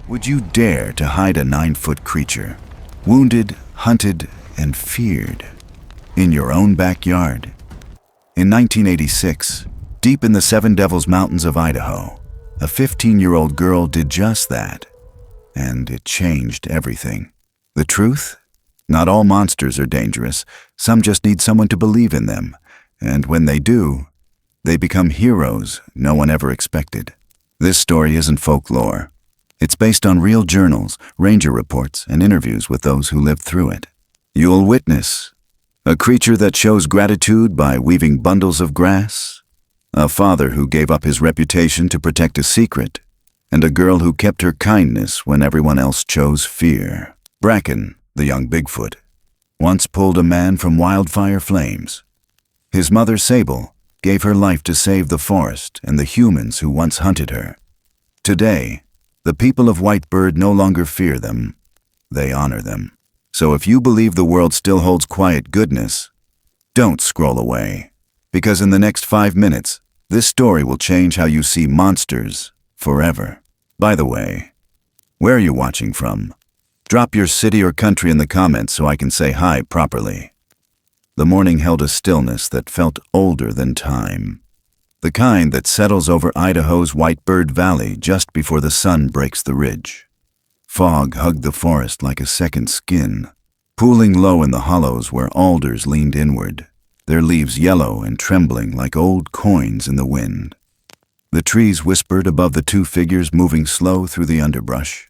Would you dare to hide a 9-foot creature, wounded, hunted, and feared, in your own backyard? In 1986, deep in the Seven Devils Mountains of Idaho, a 15-year-old girl did just that, and it changed everything. The truth? Not all monsters are dangerous. Some just need someone to believe in them, and when they do, they become heroes no one ever expected. This story isn't folklore. It's based on real journals, ranger reports, and interviews with those who lived through it. You'll witness a creature that shows gratitude by weaving bundles of grass, a father who gave up his reputation to protect a secret, and a girl who kept her kindness when everyone else chose fear. Bracken, the young Bigfoot, once pulled a man from wildfire flames. His mother, Sable, gave her life to save the forest and the humans who once hunted her. Today, the people of Whitebird no longer fear them, they honor them. So if you believe the world still holds quiet goodness, don't scroll away, because in the next 5 minutes, this story will change how you see monsters forever. By the way, where are you watching from? Drop your city or country in the comments so I can say hi properly. The morning held a stillness that felt older than time. The kind that settles over Idaho's Whitebird Valley just before the sun breaks the ridge. Fog hugged the forest like a second skin, pooling low in the hollows where alders leaned inward, their leaves yellow and trembling like old coins in the wind. The trees whispered above the two figures moving slow through the underbrush,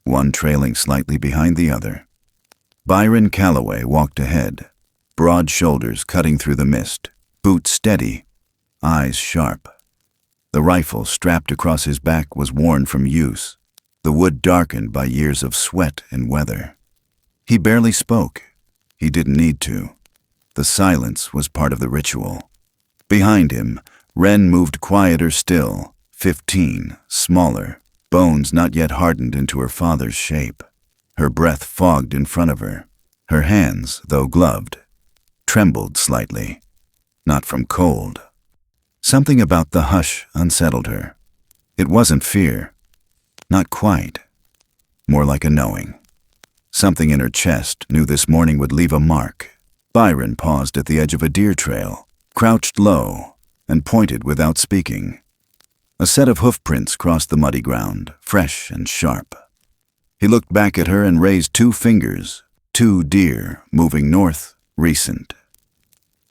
one trailing slightly behind the other. Byron Calloway walked ahead, broad shoulders cutting through the mist, boots steady, eyes sharp. The rifle strapped across his back was worn from use, the wood darkened by years of sweat and weather. He barely spoke. He didn't need to. The silence was part of the ritual. Behind him, Wren moved quieter still, 15, smaller, bones not yet hardened into her father's shape. Her breath fogged in front of her. Her hands, though gloved, trembled slightly, not from cold. Something about the hush unsettled her. It wasn't fear. Not quite. More like a knowing. Something in her chest knew this morning would leave a mark. Byron paused at the edge of a deer trail, crouched low, and pointed without speaking. A set of hoofprints crossed the muddy ground, fresh and sharp. He looked back at her and raised 2 fingers, 2 deer moving north, recent.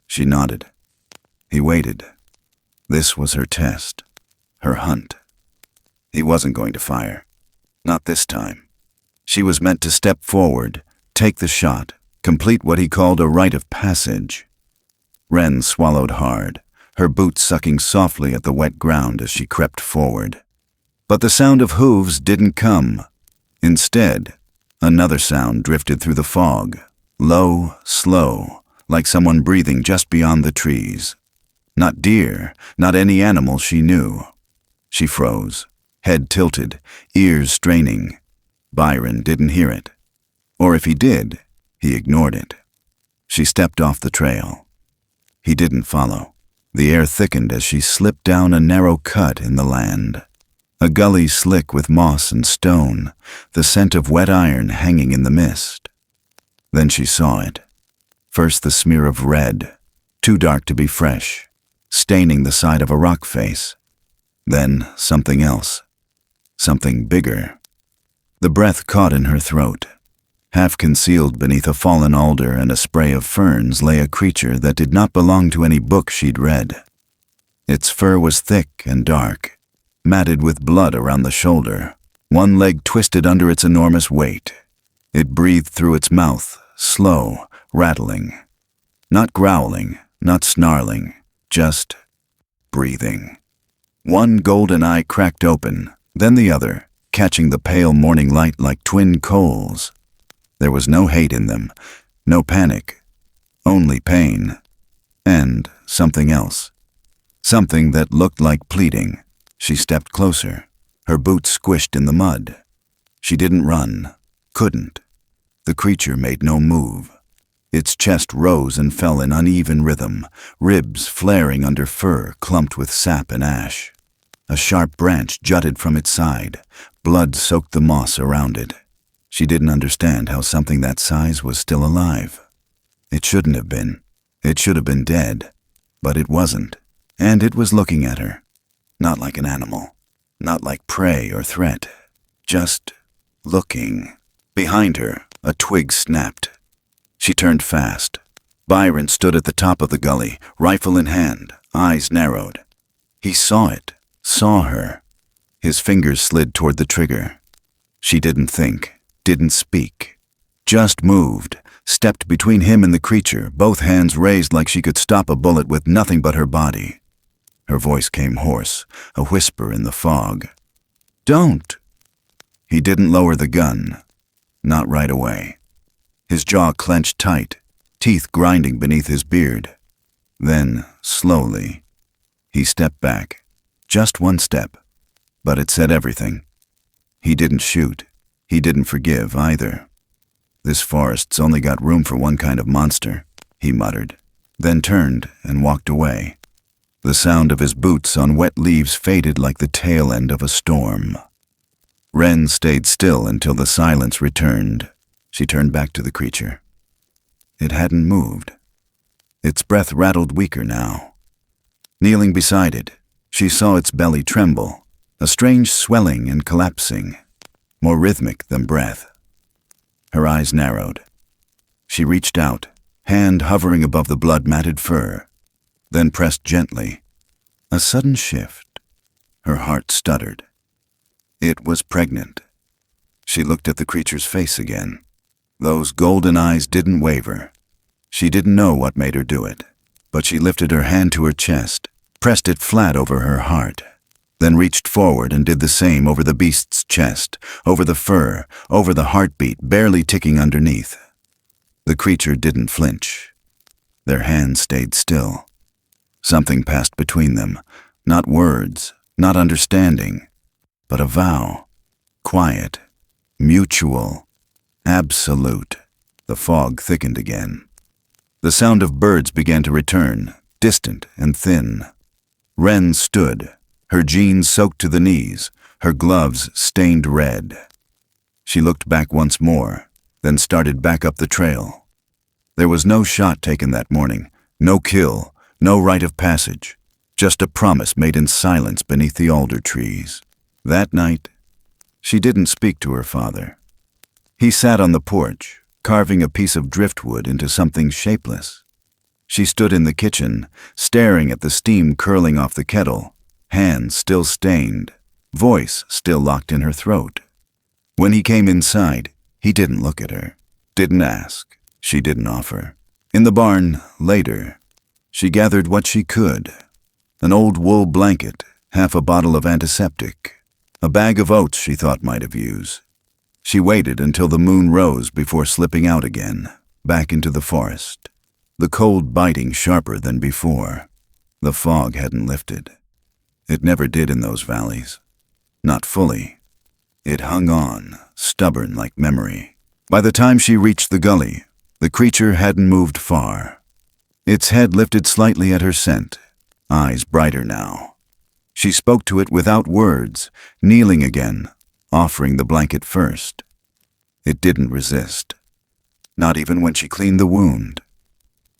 She nodded. He waited. This was her test, her hunt. He wasn't going to fire. Not this time. She was meant to step forward, take the shot, complete what he called a rite of passage. Wren swallowed hard, her boots sucking softly at the wet ground as she crept forward. But the sound of hooves didn't come. Instead, another sound drifted through the fog, low, slow, like someone breathing just beyond the trees. Not deer, not any animal she knew. She froze, head tilted, ears straining. Byron didn't hear it. Or if he did, he ignored it. She stepped off the trail. He didn't follow. The air thickened as she slipped down a narrow cut in the land. A gully slick with moss and stone, the scent of wet iron hanging in the mist. Then she saw it. First the smear of red, too dark to be fresh, staining the side of a rock face. Then something else. Something bigger. The breath caught in her throat. Half concealed beneath a fallen alder and a spray of ferns lay a creature that did not belong to any book she'd read. Its fur was thick and dark, matted with blood around the shoulder, one leg twisted under its enormous weight. It breathed through its mouth, slow, rattling. Not growling, not snarling, just breathing. One golden eye cracked open, then the other, catching the pale morning light like twin coals. There was no hate in them, no panic, only pain, and something else. Something that looked like pleading. She stepped closer, her boots squished in the mud. She didn't run, couldn't. The creature made no move. Its chest rose and fell in uneven rhythm, ribs flaring under fur clumped with sap and ash. A sharp branch jutted from its side. Blood soaked the moss around it. She didn't understand how something that size was still alive. It shouldn't have been. It should have been dead. But it wasn't. And it was looking at her. Not like an animal. Not like prey or threat. Just looking. Behind her, a twig snapped. She turned fast. Byron stood at the top of the gully, rifle in hand, eyes narrowed. He saw it, saw her. His fingers slid toward the trigger. She didn't think, didn't speak. Just moved, stepped between him and the creature, both hands raised like she could stop a bullet with nothing but her body. Her voice came hoarse, a whisper in the fog. "Don't!" He didn't lower the gun. Not right away. His jaw clenched tight, teeth grinding beneath his beard. Then, slowly, he stepped back. Just one step. But it said everything. He didn't shoot. He didn't forgive either. "This forest's only got room for one kind of monster," he muttered, then turned and walked away. The sound of his boots on wet leaves faded like the tail end of a storm. Wren stayed still until the silence returned. She turned back to the creature. It hadn't moved. Its breath rattled weaker now. Kneeling beside it, she saw its belly tremble, a strange swelling and collapsing, more rhythmic than breath. Her eyes narrowed. She reached out, hand hovering above the blood-matted fur, then pressed gently. A sudden shift. Her heart stuttered. It was pregnant. She looked at the creature's face again. Those golden eyes didn't waver. She didn't know what made her do it, but she lifted her hand to her chest, pressed it flat over her heart, then reached forward and did the same over the beast's chest, over the fur, over the heartbeat barely ticking underneath. The creature didn't flinch. Their hands stayed still. Something passed between them, not words, not understanding, but a vow. Quiet, mutual, absolute. The fog thickened again. The sound of birds began to return, distant and thin. Wren stood, her jeans soaked to the knees, her gloves stained red. She looked back once more, then started back up the trail. There was no shot taken that morning, no kill, no rite of passage, just a promise made in silence beneath the alder trees. That night, she didn't speak to her father. He sat on the porch, carving a piece of driftwood into something shapeless. She stood in the kitchen, staring at the steam curling off the kettle, hands still stained, voice still locked in her throat. When he came inside, he didn't look at her, didn't ask, she didn't offer. In the barn, later, she gathered what she could. An old wool blanket, half a bottle of antiseptic, a bag of oats she thought might have used. She waited until the moon rose before slipping out again, back into the forest. The cold biting sharper than before. The fog hadn't lifted. It never did in those valleys. Not fully. It hung on, stubborn like memory. By the time she reached the gully, the creature hadn't moved far. Its head lifted slightly at her scent, eyes brighter now. She spoke to it without words, kneeling again, offering the blanket first. It didn't resist. Not even when she cleaned the wound.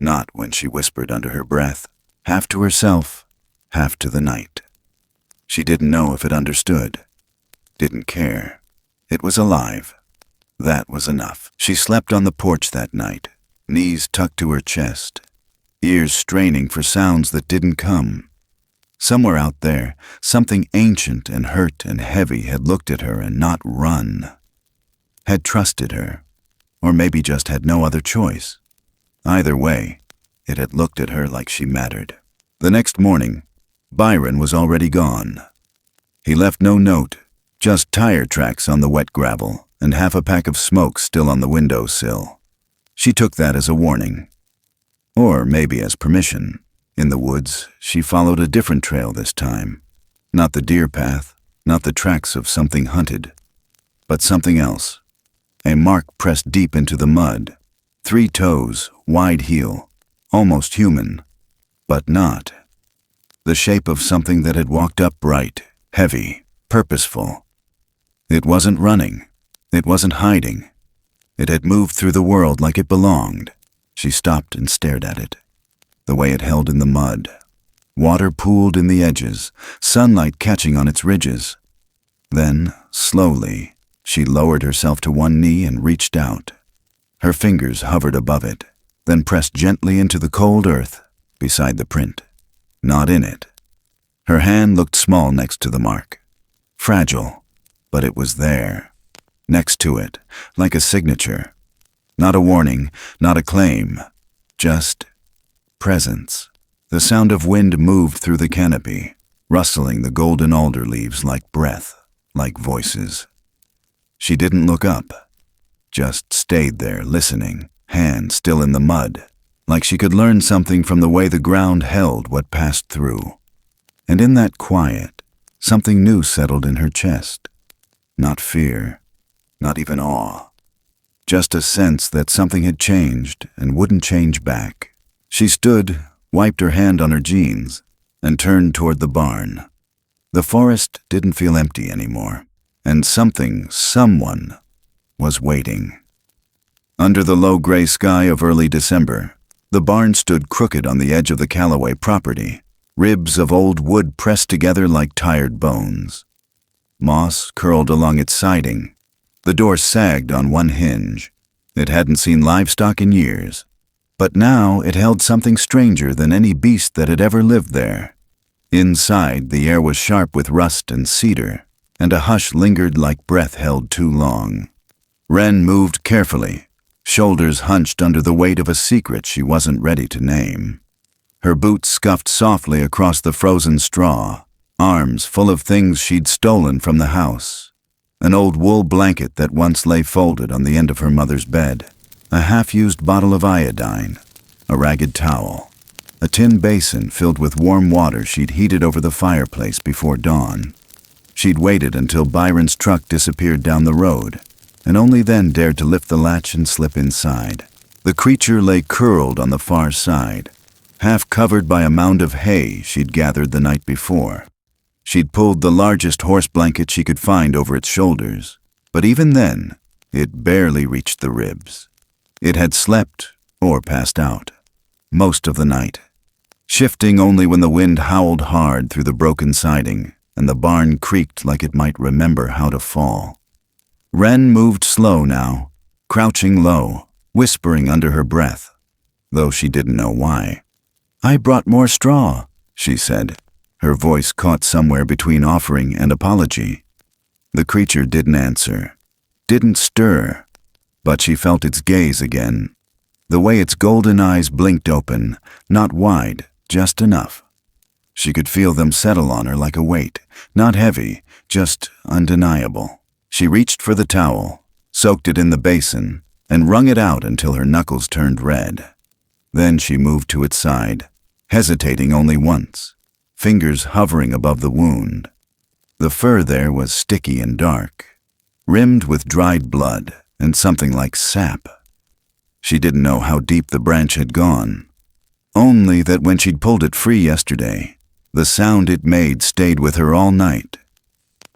Not when she whispered under her breath, half to herself, half to the night. She didn't know if it understood. Didn't care. It was alive. That was enough. She slept on the porch that night, knees tucked to her chest, ears straining for sounds that didn't come. Somewhere out there, something ancient and hurt and heavy had looked at her and not run. Had trusted her, or maybe just had no other choice. Either way, it had looked at her like she mattered. The next morning, Byron was already gone. He left no note, just tire tracks on the wet gravel and half a pack of smoke still on the windowsill. She took that as a warning. Or maybe as permission. In the woods, she followed a different trail this time. Not the deer path, not the tracks of something hunted, but something else. A mark pressed deep into the mud. 3 toes, wide heel, almost human, but not. The shape of something that had walked upright, heavy, purposeful. It wasn't running. It wasn't hiding. It had moved through the world like it belonged. She stopped and stared at it. The way it held in the mud. Water pooled in the edges, sunlight catching on its ridges. Then, slowly, she lowered herself to one knee and reached out. Her fingers hovered above it, then pressed gently into the cold earth beside the print. Not in it. Her hand looked small next to the mark. Fragile, but it was there. Next to it, like a signature. Not a warning, not a claim. Just presence. The sound of wind moved through the canopy, rustling the golden alder leaves like breath, like voices. She didn't look up, just stayed there listening, hand still in the mud, like she could learn something from the way the ground held what passed through. And in that quiet, something new settled in her chest. Not fear, not even awe. Just a sense that something had changed and wouldn't change back. She stood, wiped her hand on her jeans, and turned toward the barn. The forest didn't feel empty anymore, and someone, was waiting. Under the low gray sky of early December, the barn stood crooked on the edge of the Callaway property, ribs of old wood pressed together like tired bones. Moss curled along its siding. The door sagged on one hinge. It hadn't seen livestock in years. But now it held something stranger than any beast that had ever lived there. Inside, the air was sharp with rust and cedar, and a hush lingered like breath held too long. Wren moved carefully, shoulders hunched under the weight of a secret she wasn't ready to name. Her boots scuffed softly across the frozen straw, arms full of things she'd stolen from the house. An old wool blanket that once lay folded on the end of her mother's bed. A half-used bottle of iodine, a ragged towel, a tin basin filled with warm water she'd heated over the fireplace before dawn. She'd waited until Byron's truck disappeared down the road, and only then dared to lift the latch and slip inside. The creature lay curled on the far side, half covered by a mound of hay she'd gathered the night before. She'd pulled the largest horse blanket she could find over its shoulders, but even then, it barely reached the ribs. It had slept, or passed out, most of the night, shifting only when the wind howled hard through the broken siding and the barn creaked like it might remember how to fall. Wren moved slow now, crouching low, whispering under her breath, though she didn't know why. "I brought more straw," she said, her voice caught somewhere between offering and apology. The creature didn't answer, didn't stir. But she felt its gaze again, the way its golden eyes blinked open, not wide, just enough. She could feel them settle on her like a weight, not heavy, just undeniable. She reached for the towel, soaked it in the basin, and wrung it out until her knuckles turned red. Then she moved to its side, hesitating only once, fingers hovering above the wound. The fur there was sticky and dark, rimmed with dried blood and something like sap. She didn't know how deep the branch had gone, only that when she'd pulled it free yesterday, the sound it made stayed with her all night.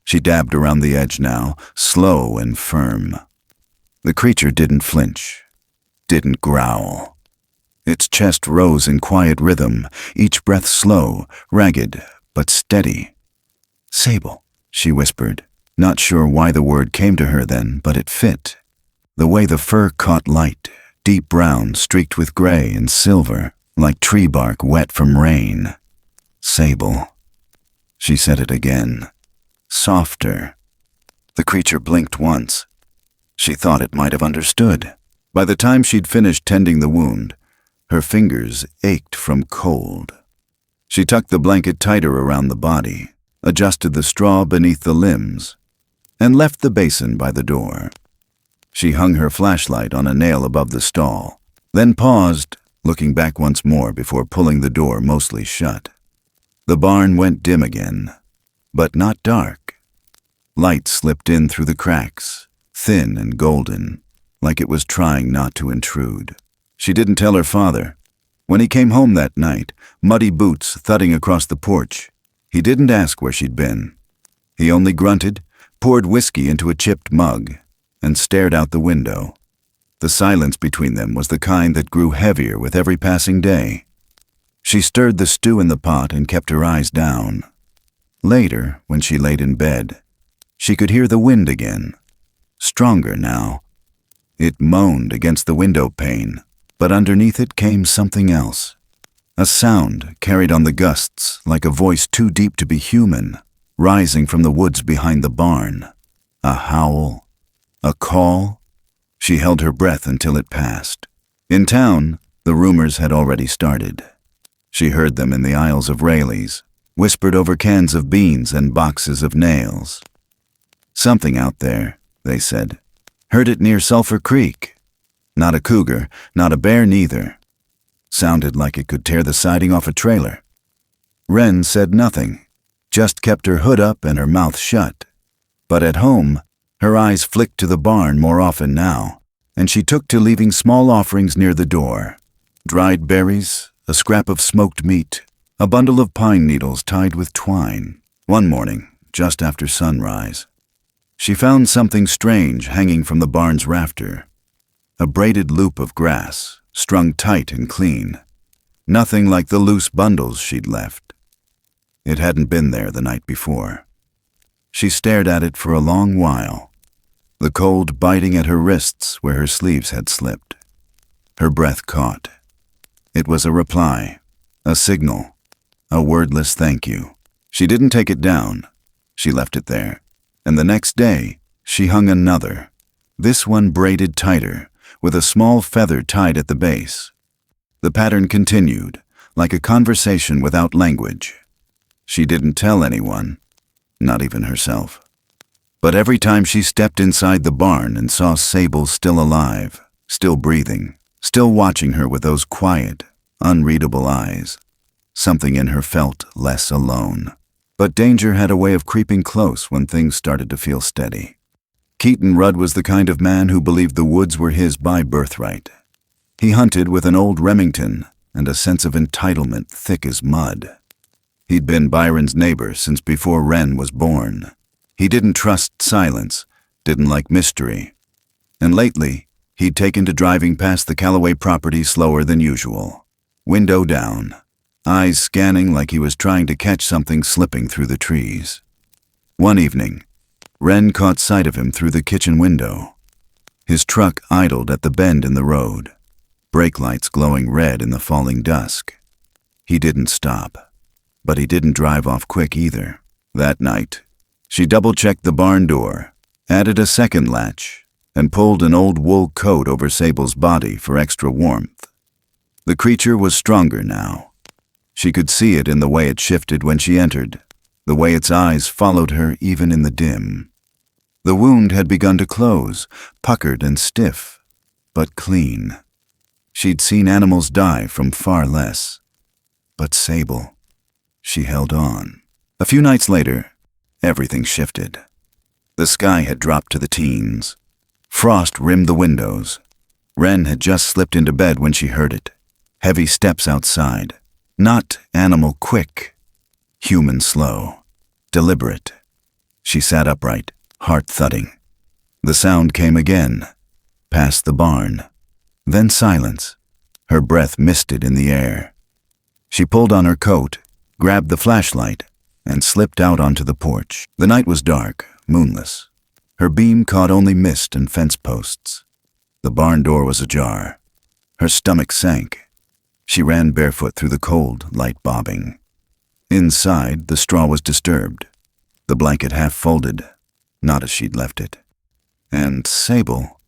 She dabbed around the edge now, slow and firm. The creature didn't flinch, didn't growl. Its chest rose in quiet rhythm, each breath slow, ragged, but steady. "Sable," she whispered, not sure why the word came to her then, but it fit. The way the fur caught light, deep brown streaked with gray and silver, like tree bark wet from rain. "Sable." She said it again, softer. The creature blinked once. She thought it might have understood. By the time she'd finished tending the wound, her fingers ached from cold. She tucked the blanket tighter around the body, adjusted the straw beneath the limbs, and left the basin by the door. She hung her flashlight on a nail above the stall, then paused, looking back once more before pulling the door mostly shut. The barn went dim again, but not dark. Light slipped in through the cracks, thin and golden, like it was trying not to intrude. She didn't tell her father. When he came home that night, muddy boots thudding across the porch, he didn't ask where she'd been. He only grunted, poured whiskey into a chipped mug, and stared out the window. The silence between them was the kind that grew heavier with every passing day. She stirred the stew in the pot and kept her eyes down. Later, when she laid in bed, she could hear the wind again, stronger now. It moaned against the window pane, but underneath it came something else. A sound carried on the gusts like a voice too deep to be human, rising from the woods behind the barn. A howl, a call. She held her breath until it passed. In town, the rumors had already started. She heard them in the aisles of Rayleigh's, whispered over cans of beans and boxes of nails. Something out there, they said. Heard it near Sulphur Creek. Not a cougar, not a bear neither. Sounded like it could tear the siding off a trailer. Wren said nothing, just kept her hood up and her mouth shut. But at home, her eyes flicked to the barn more often now, and she took to leaving small offerings near the door. Dried berries, a scrap of smoked meat, a bundle of pine needles tied with twine. One morning, just after sunrise, she found something strange hanging from the barn's rafter. A braided loop of grass, strung tight and clean. Nothing like the loose bundles she'd left. It hadn't been there the night before. She stared at it for a long while, the cold biting at her wrists where her sleeves had slipped. Her breath caught. It was a reply, a signal, a wordless thank you. She didn't take it down. She left it there. And the next day, she hung another, this one braided tighter, with a small feather tied at the base. The pattern continued, like a conversation without language. She didn't tell anyone, not even herself. But every time she stepped inside the barn and saw Sable still alive, still breathing, still watching her with those quiet, unreadable eyes, something in her felt less alone. But danger had a way of creeping close when things started to feel steady. Keaton Rudd was the kind of man who believed the woods were his by birthright. He hunted with an old Remington and a sense of entitlement thick as mud. He'd been Byron's neighbor since before Wren was born. He didn't trust silence, didn't like mystery. And lately, he'd taken to driving past the Callaway property slower than usual. Window down, eyes scanning like he was trying to catch something slipping through the trees. One evening, Wren caught sight of him through the kitchen window. His truck idled at the bend in the road, brake lights glowing red in the falling dusk. He didn't stop, but he didn't drive off quick either. That night, she double-checked the barn door, added a second latch, and pulled an old wool coat over Sable's body for extra warmth. The creature was stronger now. She could see it in the way it shifted when she entered, the way its eyes followed her even in the dim. The wound had begun to close, puckered and stiff, but clean. She'd seen animals die from far less. But Sable, she held on. A few nights later, everything shifted. The sky had dropped to the teens. Frost rimmed the windows. Wren had just slipped into bed when she heard it. Heavy steps outside. Not animal quick, human slow, deliberate. She sat upright, heart thudding. The sound came again, past the barn. Then silence. Her breath misted in the air. She pulled on her coat, grabbed the flashlight, and slipped out onto the porch. The night was dark, moonless. Her beam caught only mist and fence posts. The barn door was ajar. Her stomach sank. She ran barefoot through the cold, light bobbing. Inside, the straw was disturbed, the blanket half folded, not as she'd left it. And Sable,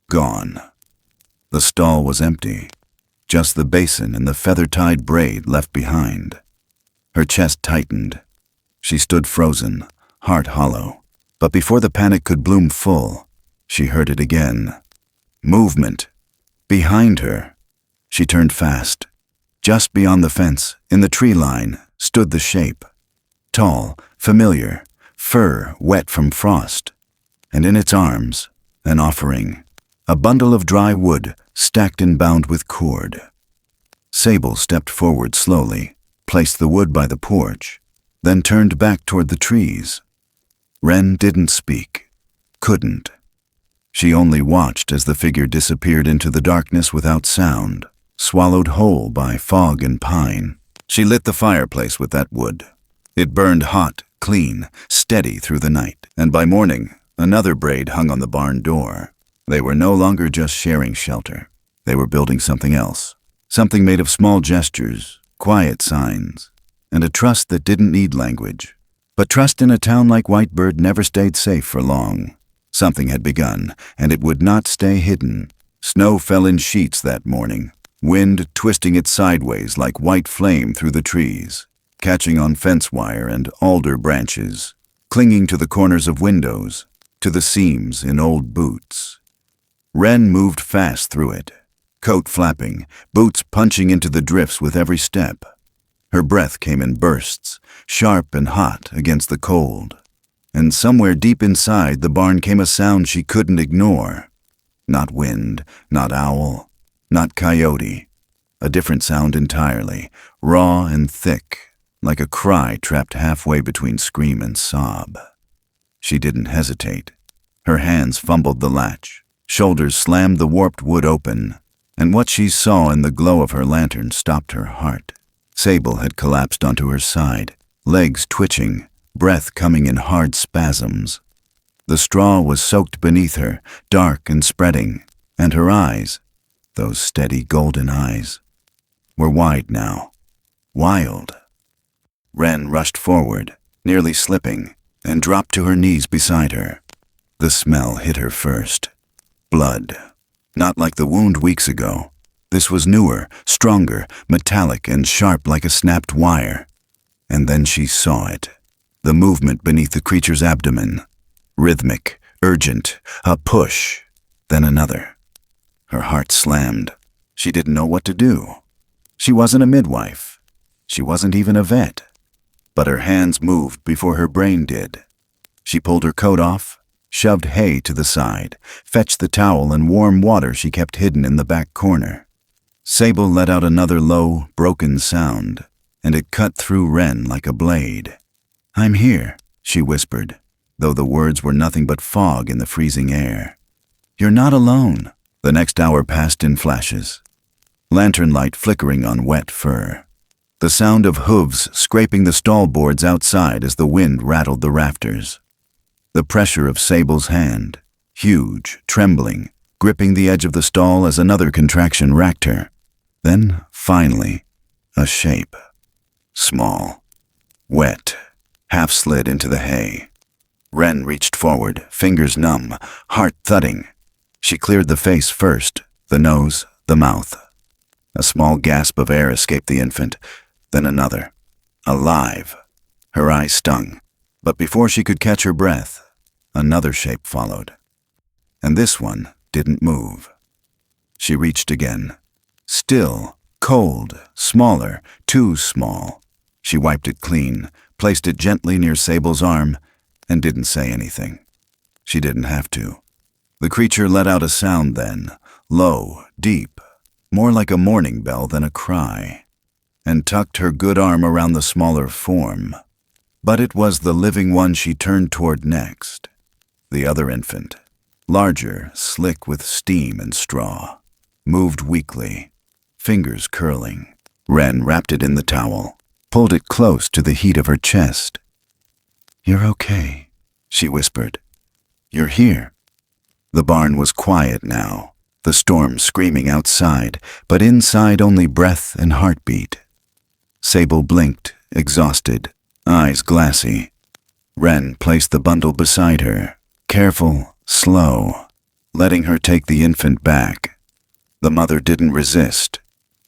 gone. The stall was empty, just the basin and the feather-tied braid left behind. Her chest tightened. She stood frozen, heart hollow. But before the panic could bloom full, she heard it again. Movement. Behind her. She turned fast. Just beyond the fence, in the tree line, stood the shape. Tall, familiar, fur wet from frost. And in its arms, an offering. A bundle of dry wood, stacked and bound with cord. Sable stepped forward slowly, placed the wood by the porch, then turned back toward the trees. Wren didn't speak. Couldn't. She only watched as the figure disappeared into the darkness without sound, swallowed whole by fog and pine. She lit the fireplace with that wood. It burned hot, clean, steady through the night, and by morning, another braid hung on the barn door. They were no longer just sharing shelter. They were building something else, something made of small gestures, quiet signs, and a trust that didn't need language. But trust in a town like Whitebird never stayed safe for long. Something had begun, and it would not stay hidden. Snow fell in sheets that morning, wind twisting it sideways like white flame through the trees, catching on fence wire and alder branches, clinging to the corners of windows, to the seams in old boots. Wren moved fast through it, coat flapping, boots punching into the drifts with every step. Her breath came in bursts, sharp and hot against the cold. And somewhere deep inside the barn came a sound she couldn't ignore. Not wind, not owl, not coyote. A different sound entirely, raw and thick, like a cry trapped halfway between scream and sob. She didn't hesitate. Her hands fumbled the latch, shoulders slammed the warped wood open, and what she saw in the glow of her lantern stopped her heart. Sable had collapsed onto her side, legs twitching, breath coming in hard spasms. The straw was soaked beneath her, dark and spreading, and her eyes, those steady golden eyes, were wide now, wild. Wren rushed forward, nearly slipping, and dropped to her knees beside her. The smell hit her first. Blood. Not like the wound weeks ago. This was newer, stronger, metallic and sharp like a snapped wire. And then she saw it. The movement beneath the creature's abdomen. Rhythmic, urgent, a push, then another. Her heart slammed. She didn't know what to do. She wasn't a midwife. She wasn't even a vet. But her hands moved before her brain did. She pulled her coat off, shoved hay to the side, fetched the towel and warm water she kept hidden in the back corner. Sable let out another low, broken sound, and it cut through Wren like a blade. "I'm here," she whispered, though the words were nothing but fog in the freezing air. "You're not alone." The next hour passed in flashes. Lantern light flickering on wet fur. The sound of hooves scraping the stall boards outside as the wind rattled the rafters. The pressure of Sable's hand, huge, trembling, gripping the edge of the stall as another contraction racked her. Then, finally, a shape. Small, wet, half slid into the hay. Wren reached forward, fingers numb, heart thudding. She cleared the face first, the nose, the mouth. A small gasp of air escaped the infant, then another. Alive. Her eyes stung, but before she could catch her breath, another shape followed. And this one didn't move. She reached again. Still, cold, smaller, too small. She wiped it clean, placed it gently near Sable's arm, and didn't say anything. She didn't have to. The creature let out a sound then, low, deep, more like a morning bell than a cry, and tucked her good arm around the smaller form. But it was the living one she turned toward next. The other infant, larger, slick with steam and straw, moved weakly, fingers curling. Wren wrapped it in the towel, pulled it close to the heat of her chest. "You're okay," she whispered. "You're here." The barn was quiet now, the storm screaming outside, but inside only breath and heartbeat. Sable blinked, exhausted, eyes glassy. Wren placed the bundle beside her, careful, slow, letting her take the infant back. The mother didn't resist.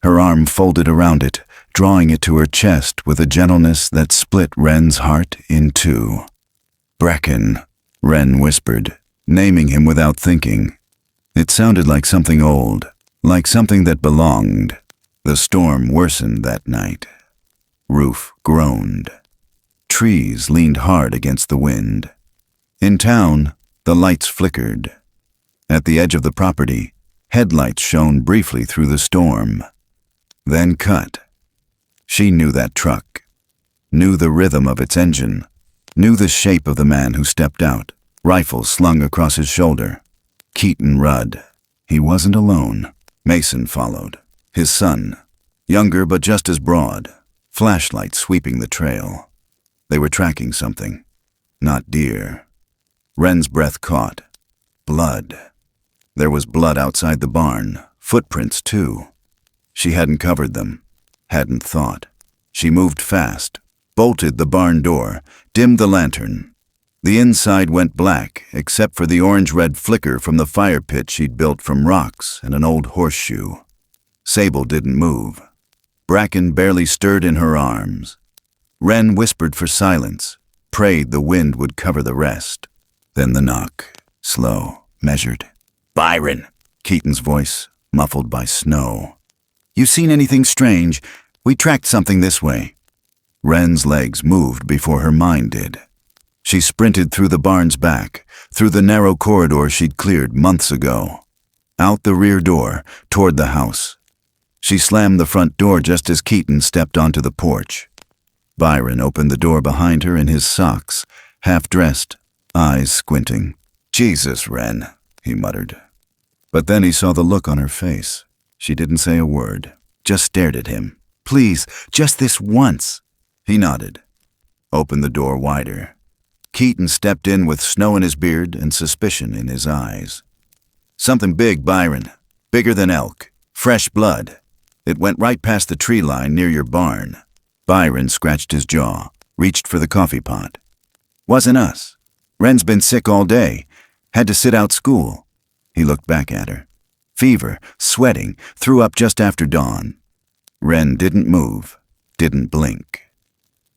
Her arm folded around it, drawing it to her chest with a gentleness that split Wren's heart in two. "Bracken," Wren whispered, naming him without thinking. It sounded like something old, like something that belonged. The storm worsened that night. Roof groaned. Trees leaned hard against the wind. In town, the lights flickered. At the edge of the property, headlights shone briefly through the storm, then cut. She knew that truck, knew the rhythm of its engine, Knew the shape of the man who stepped out, rifle slung across his shoulder. Keaton Rudd. He wasn't alone. Mason followed. His son, younger but just as broad, flashlight sweeping the trail. They were tracking something. Not deer. Wren's breath caught. Blood. There was blood outside the barn, footprints too. She hadn't covered them, hadn't thought. She moved fast, bolted the barn door, dimmed the lantern. The inside went black, except for the orange-red flicker from the fire pit she'd built from rocks and an old horseshoe. Sable didn't move. Bracken barely stirred in her arms. Wren whispered for silence, prayed the wind would cover the rest. Then the knock, slow, measured. "Byron," Keaton's voice, muffled by snow. "You seen anything strange? We tracked something this way." Wren's legs moved before her mind did. She sprinted through the barn's back, through the narrow corridor she'd cleared months ago. Out the rear door, toward the house. She slammed the front door just as Keaton stepped onto the porch. Byron opened the door behind her in his socks, half-dressed, eyes squinting. "Jesus, Wren," he muttered. But then he saw the look on her face. She didn't say a word, just stared at him. "Please, just this once." He nodded, opened the door wider. Keaton stepped in with snow in his beard and suspicion in his eyes. "Something big, Byron. Bigger than elk. Fresh blood. It went right past the tree line near your barn." Byron scratched his jaw, reached for the coffee pot. "Wasn't us. Wren's been sick all day. Had to sit out school." He looked back at her. Fever, sweating, threw up just after dawn. Wren didn't move, didn't blink.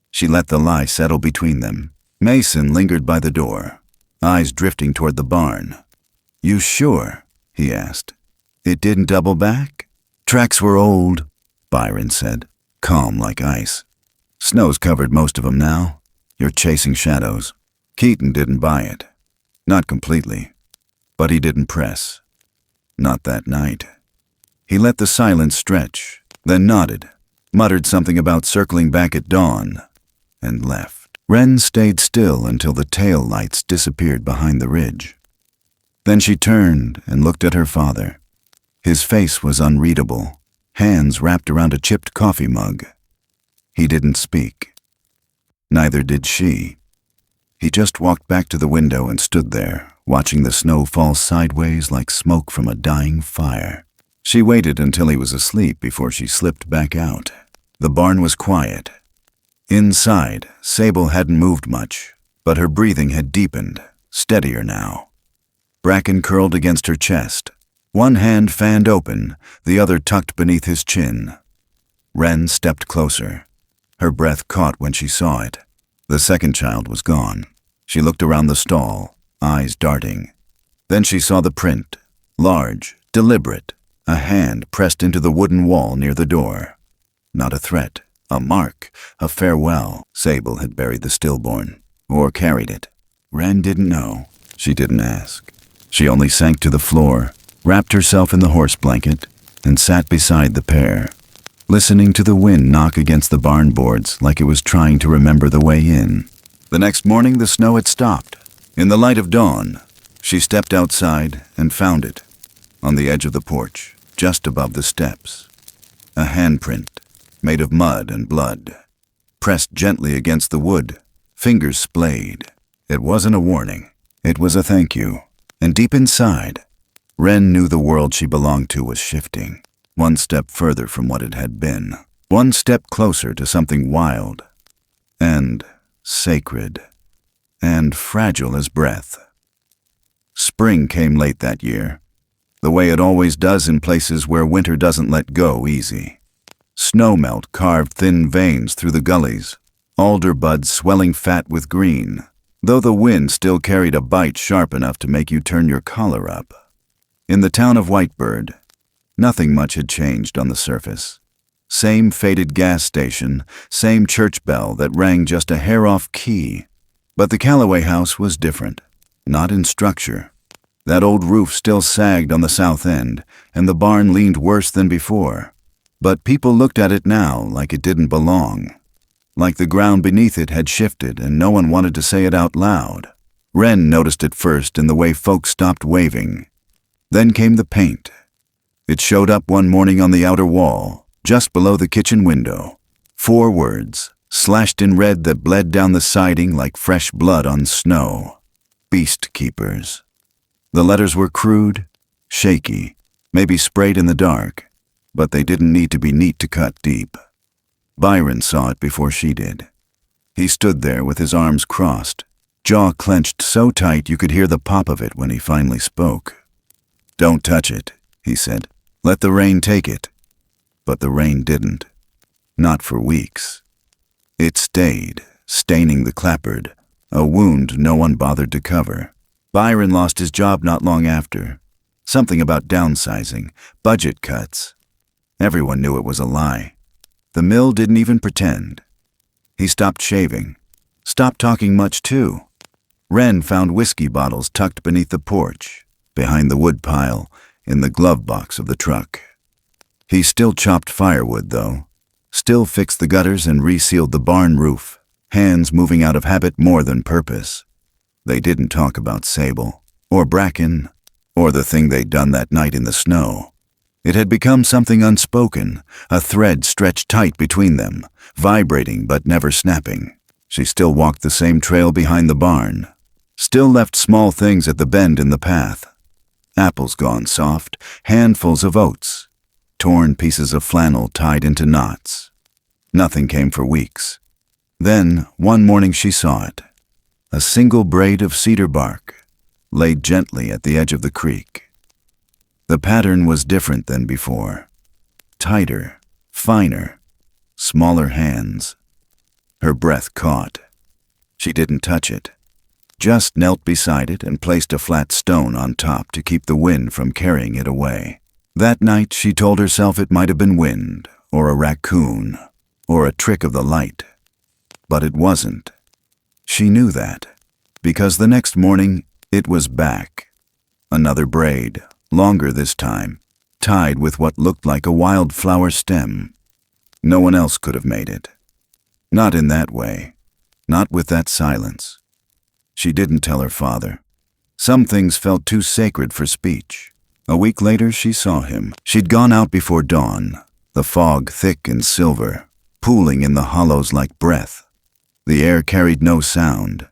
She let the lie settle between them. Mason lingered by the door, eyes drifting toward the barn. "You sure?" he asked. "It didn't double back?" "Tracks were old," Byron said, calm like ice. "Snow's covered most of 'em now. You're chasing shadows." Keaton didn't buy it. Not completely. But he didn't press. Not that night. He let the silence stretch, then nodded, muttered something about circling back at dawn, and left. Wren stayed still until the tail lights disappeared behind the ridge. Then she turned and looked at her father. His face was unreadable, hands wrapped around a chipped coffee mug. He didn't speak. Neither did she. He just walked back to the window and stood there, watching the snow fall sideways like smoke from a dying fire. She waited until he was asleep before she slipped back out. The barn was quiet. Inside, Sable hadn't moved much, but her breathing had deepened, steadier now. Bracken curled against her chest, one hand fanned open, the other tucked beneath his chin. Wren stepped closer. Her breath caught when she saw it. The second child was gone. She looked around the stall, eyes darting. Then she saw the print, large, deliberate, a hand pressed into the wooden wall near the door. Not a threat, a mark, a farewell. Sable had buried the stillborn, or carried it. Wren didn't know. She didn't ask. She only sank to the floor, wrapped herself in the horse blanket, and sat beside the pair, listening to the wind knock against the barn boards like it was trying to remember the way in. The next morning the snow had stopped. In the light of dawn, she stepped outside and found it, on the edge of the porch, just above the steps. A handprint, made of mud and blood, pressed gently against the wood, fingers splayed. It wasn't a warning. It was a thank you. And deep inside, Wren knew the world she belonged to was shifting, one step further from what it had been, one step closer to something wild, and sacred, and fragile as breath. Spring came late that year, the way it always does in places where winter doesn't let go easy. Snowmelt carved thin veins through the gullies, alder buds swelling fat with green, though the wind still carried a bite sharp enough to make you turn your collar up. In the town of Whitebird, nothing much had changed on the surface. Same faded gas station, same church bell that rang just a hair off key. But the Calloway house was different, not in structure. That old roof still sagged on the south end, and the barn leaned worse than before. But people looked at it now like it didn't belong. like the ground beneath it had shifted and no one wanted to say it out loud. Wren noticed it first in the way folks stopped waving. Then came the paint. It showed up one morning on the outer wall, just below the kitchen window. 4 words, slashed in red that bled down the siding like fresh blood on snow. Beast Keepers. The letters were crude, shaky, maybe sprayed in the dark, but they didn't need to be neat to cut deep. Byron saw it before she did. He stood there with his arms crossed, jaw clenched so tight you could hear the pop of it when he finally spoke. "Don't touch it," he said. "Let the rain take it." But the rain didn't. Not for weeks. It stayed, staining the clapboard, a wound no one bothered to cover. Byron lost his job not long after. Something about downsizing, budget cuts. Everyone knew it was a lie. The mill didn't even pretend. He stopped shaving. Stopped talking much too. Wren found whiskey bottles tucked beneath the porch, behind the wood pile, in the glove box of the truck. He still chopped firewood, though. Still fixed the gutters and resealed the barn roof, hands moving out of habit more than purpose. They didn't talk about Sable, or Bracken, or the thing they'd done that night in the snow. It had become something unspoken, a thread stretched tight between them, vibrating but never snapping. She still walked the same trail behind the barn, still left small things at the bend in the path. Apples gone soft, handfuls of oats, torn pieces of flannel tied into knots. Nothing came for weeks. Then, one morning she saw it. A single braid of cedar bark, laid gently at the edge of the creek. The pattern was different than before. Tighter, finer, smaller hands. Her breath caught. She didn't touch it. Just knelt beside it and placed a flat stone on top to keep the wind from carrying it away. That night she told herself it might have been wind, or a raccoon, or a trick of the light. But it wasn't. She knew that, because the next morning it was back. Another braid, longer this time, tied with what looked like a wildflower stem. No one else could have made it. Not in that way. Not with that silence. She didn't tell her father. Some things felt too sacred for speech. A week later she saw him. She'd gone out before dawn, the fog thick and silver, pooling in the hollows like breath. The air carried no sound,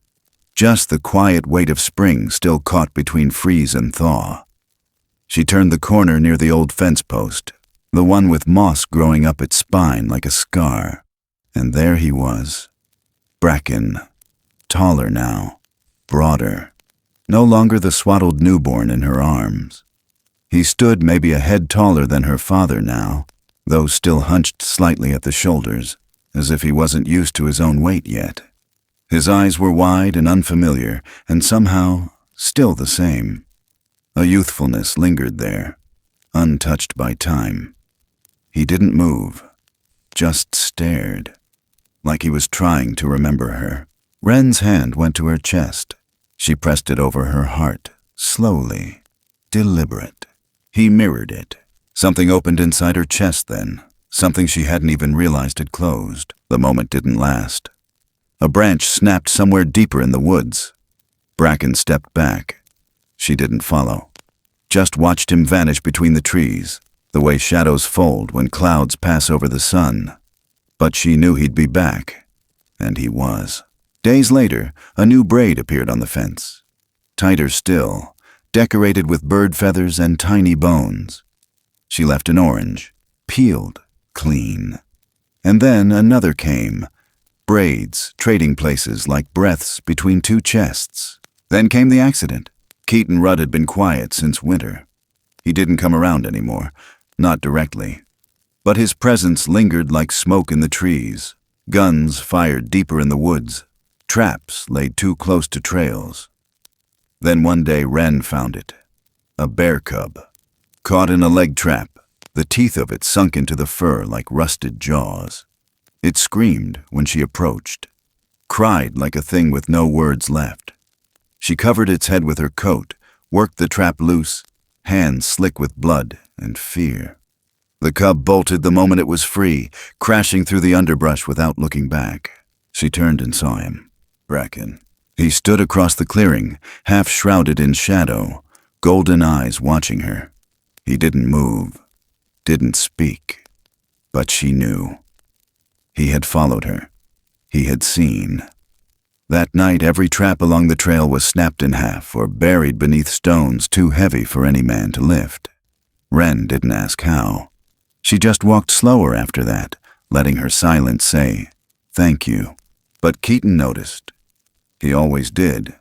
just the quiet weight of spring still caught between freeze and thaw. She turned the corner near the old fence post, the one with moss growing up its spine like a scar. And there he was. Bracken, taller now, broader, no longer the swaddled newborn in her arms. He stood maybe a head taller than her father now, though still hunched slightly at the shoulders, as if he wasn't used to his own weight yet. His eyes were wide and unfamiliar, and somehow still the same. A youthfulness lingered there, untouched by time. He didn't move, just stared, like he was trying to remember her. Wren's hand went to her chest. She pressed it over her heart, slowly, deliberate. He mirrored it. Something opened inside her chest then, something she hadn't even realized had closed. The moment didn't last. A branch snapped somewhere deeper in the woods. Bracken stepped back. She didn't follow. Just watched him vanish between the trees, the way shadows fold when clouds pass over the sun. But she knew he'd be back, and he was. Days later, a new braid appeared on the fence. Tighter still, decorated with bird feathers and tiny bones. She left an orange, peeled, clean. And then another came. Braids, trading places like breaths between two chests. Then came the accident. Keaton Rudd had been quiet since winter. He didn't come around anymore, not directly. But his presence lingered like smoke in the trees. Guns fired deeper in the woods. Traps laid too close to trails. Then one day Wren found it. A bear cub. Caught in a leg trap, the teeth of it sunk into the fur like rusted jaws. It screamed when she approached. Cried like a thing with no words left. She covered its head with her coat, worked the trap loose, hands slick with blood and fear. The cub bolted the moment it was free, crashing through the underbrush without looking back. She turned and saw him. Bracken. He stood across the clearing, half shrouded in shadow, golden eyes watching her. He didn't move, didn't speak, but she knew. He had followed her. He had seen. That night, every trap along the trail was snapped in half or buried beneath stones too heavy for any man to lift. Wren didn't ask how. She just walked slower after that, letting her silence say, "Thank you." But Keaton noticed. He always did.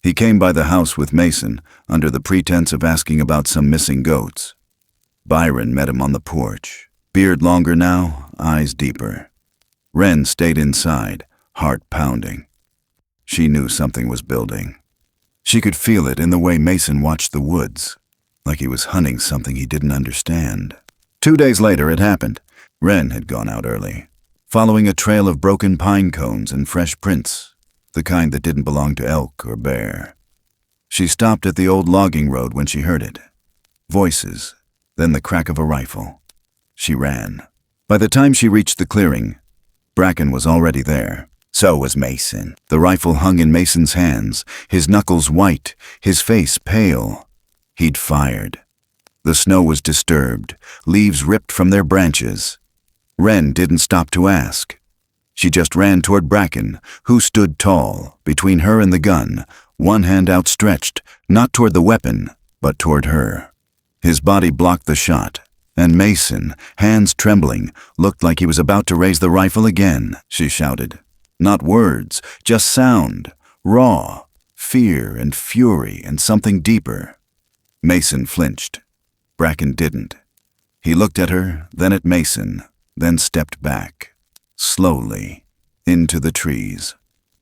He came by the house with Mason, under the pretense of asking about some missing goats. Byron met him on the porch, beard longer now, eyes deeper. Wren stayed inside, heart pounding. She knew something was building. She could feel it in the way Mason watched the woods, like he was hunting something he didn't understand. 2 days later, it happened. Wren had gone out early, following a trail of broken pine cones and fresh prints, the kind that didn't belong to elk or bear. She stopped at the old logging road when she heard it. Voices, then the crack of a rifle. She ran. By the time she reached the clearing, Bracken was already there. So was Mason. The rifle hung in Mason's hands, his knuckles white, his face pale. He'd fired. The snow was disturbed, leaves ripped from their branches. Wren didn't stop to ask. She just ran toward Bracken, who stood tall, between her and the gun, one hand outstretched, not toward the weapon, but toward her. His body blocked the shot, and Mason, hands trembling, looked like he was about to raise the rifle again. She shouted. Not words, just sound, raw, fear and fury and something deeper. Mason flinched. Bracken didn't. He looked at her, then at Mason, then stepped back, slowly, into the trees.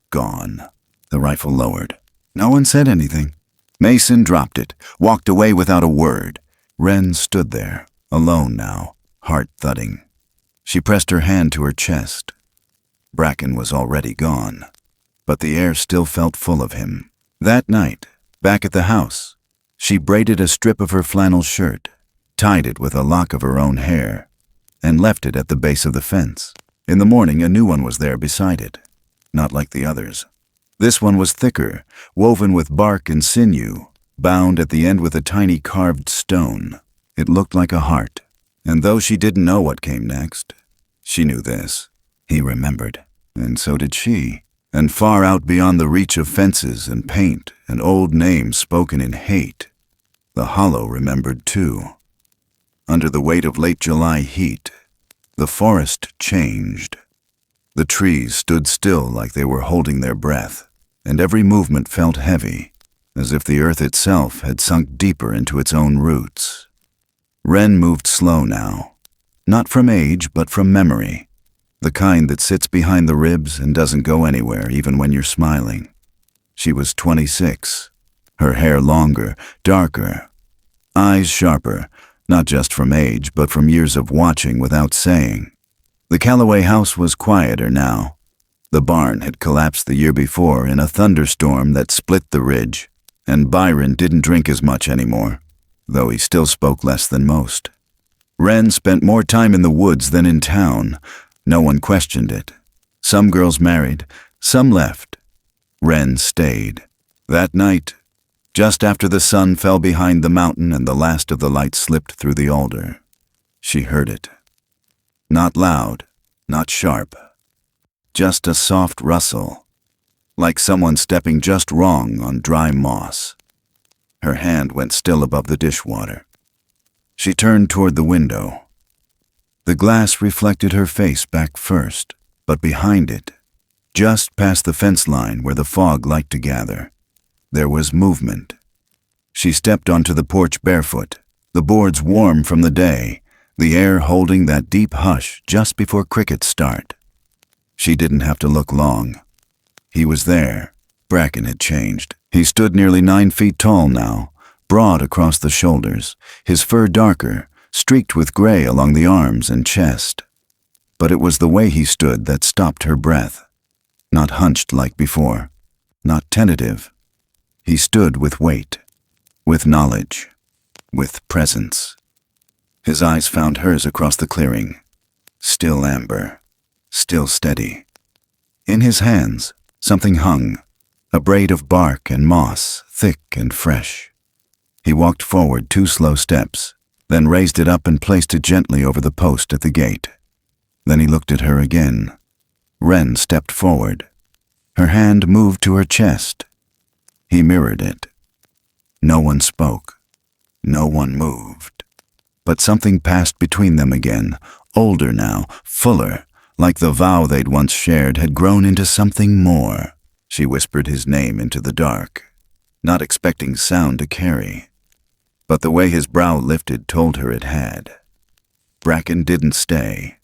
Gone. The rifle lowered. No one said anything. Mason dropped it, walked away without a word. Wren stood there, alone now, heart thudding. She pressed her hand to her chest. Bracken was already gone, but the air still felt full of him. That night, back at the house, she braided a strip of her flannel shirt, tied it with a lock of her own hair, and left it at the base of the fence. In the morning, a new one was there beside it, not like the others. This one was thicker, woven with bark and sinew, bound at the end with a tiny carved stone. It looked like a heart, and though she didn't know what came next, she knew this. He remembered, and so did she. And far out beyond the reach of fences and paint and old names spoken in hate, the Hollow remembered too. Under the weight of late July heat, the forest changed. The trees stood still like they were holding their breath, and every movement felt heavy, as if the earth itself had sunk deeper into its own roots. Wren moved slow now, not from age but from memory. The kind that sits behind the ribs and doesn't go anywhere even when you're smiling. She was 26, her hair longer, darker, eyes sharper, not just from age but from years of watching without saying. The Calloway house was quieter now. The barn had collapsed the year before in a thunderstorm that split the ridge, and Byron didn't drink as much anymore, though he still spoke less than most. Wren spent more time in the woods than in town. No one questioned it. Some girls married, some left. Wren stayed. That night, just after the sun fell behind the mountain and the last of the light slipped through the alder, she heard it. Not loud, not sharp. Just a soft rustle, like someone stepping just wrong on dry moss. Her hand went still above the dishwater. She turned toward the window. The glass reflected her face back first, but behind it, just past the fence line where the fog liked to gather, there was movement. She stepped onto the porch barefoot, the boards warm from the day, the air holding that deep hush just before crickets start. She didn't have to look long. He was there. Bracken had changed. He stood nearly 9 feet tall now, broad across the shoulders, his fur darker, streaked with gray along the arms and chest. But it was the way he stood that stopped her breath. Not hunched like before, not tentative. He stood with weight, with knowledge, with presence. His eyes found hers across the clearing. Still amber. Still steady. In his hands, something hung. A braid of bark and moss, thick and fresh. He walked forward 2 slow steps, then raised it up and placed it gently over the post at the gate. Then he looked at her again. Wren stepped forward. Her hand moved to her chest. He mirrored it. No one spoke. No one moved. But something passed between them again, older now, fuller, like the vow they'd once shared had grown into something more. She whispered his name into the dark, not expecting sound to carry. But the way his brow lifted told her it had. Bracken didn't stay.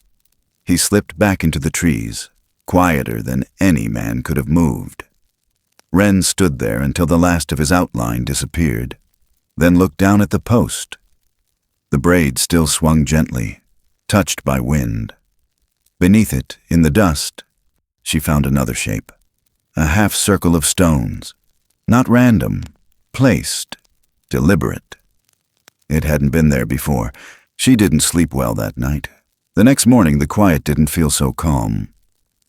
He slipped back into the trees, quieter than any man could have moved. Wren stood there until the last of his outline disappeared, then looked down at the post. The braid still swung gently, touched by wind. Beneath it, in the dust, she found another shape. A half-circle of stones. Not random, placed, deliberate. It hadn't been there before. She didn't sleep well that night. The next morning, the quiet didn't feel so calm.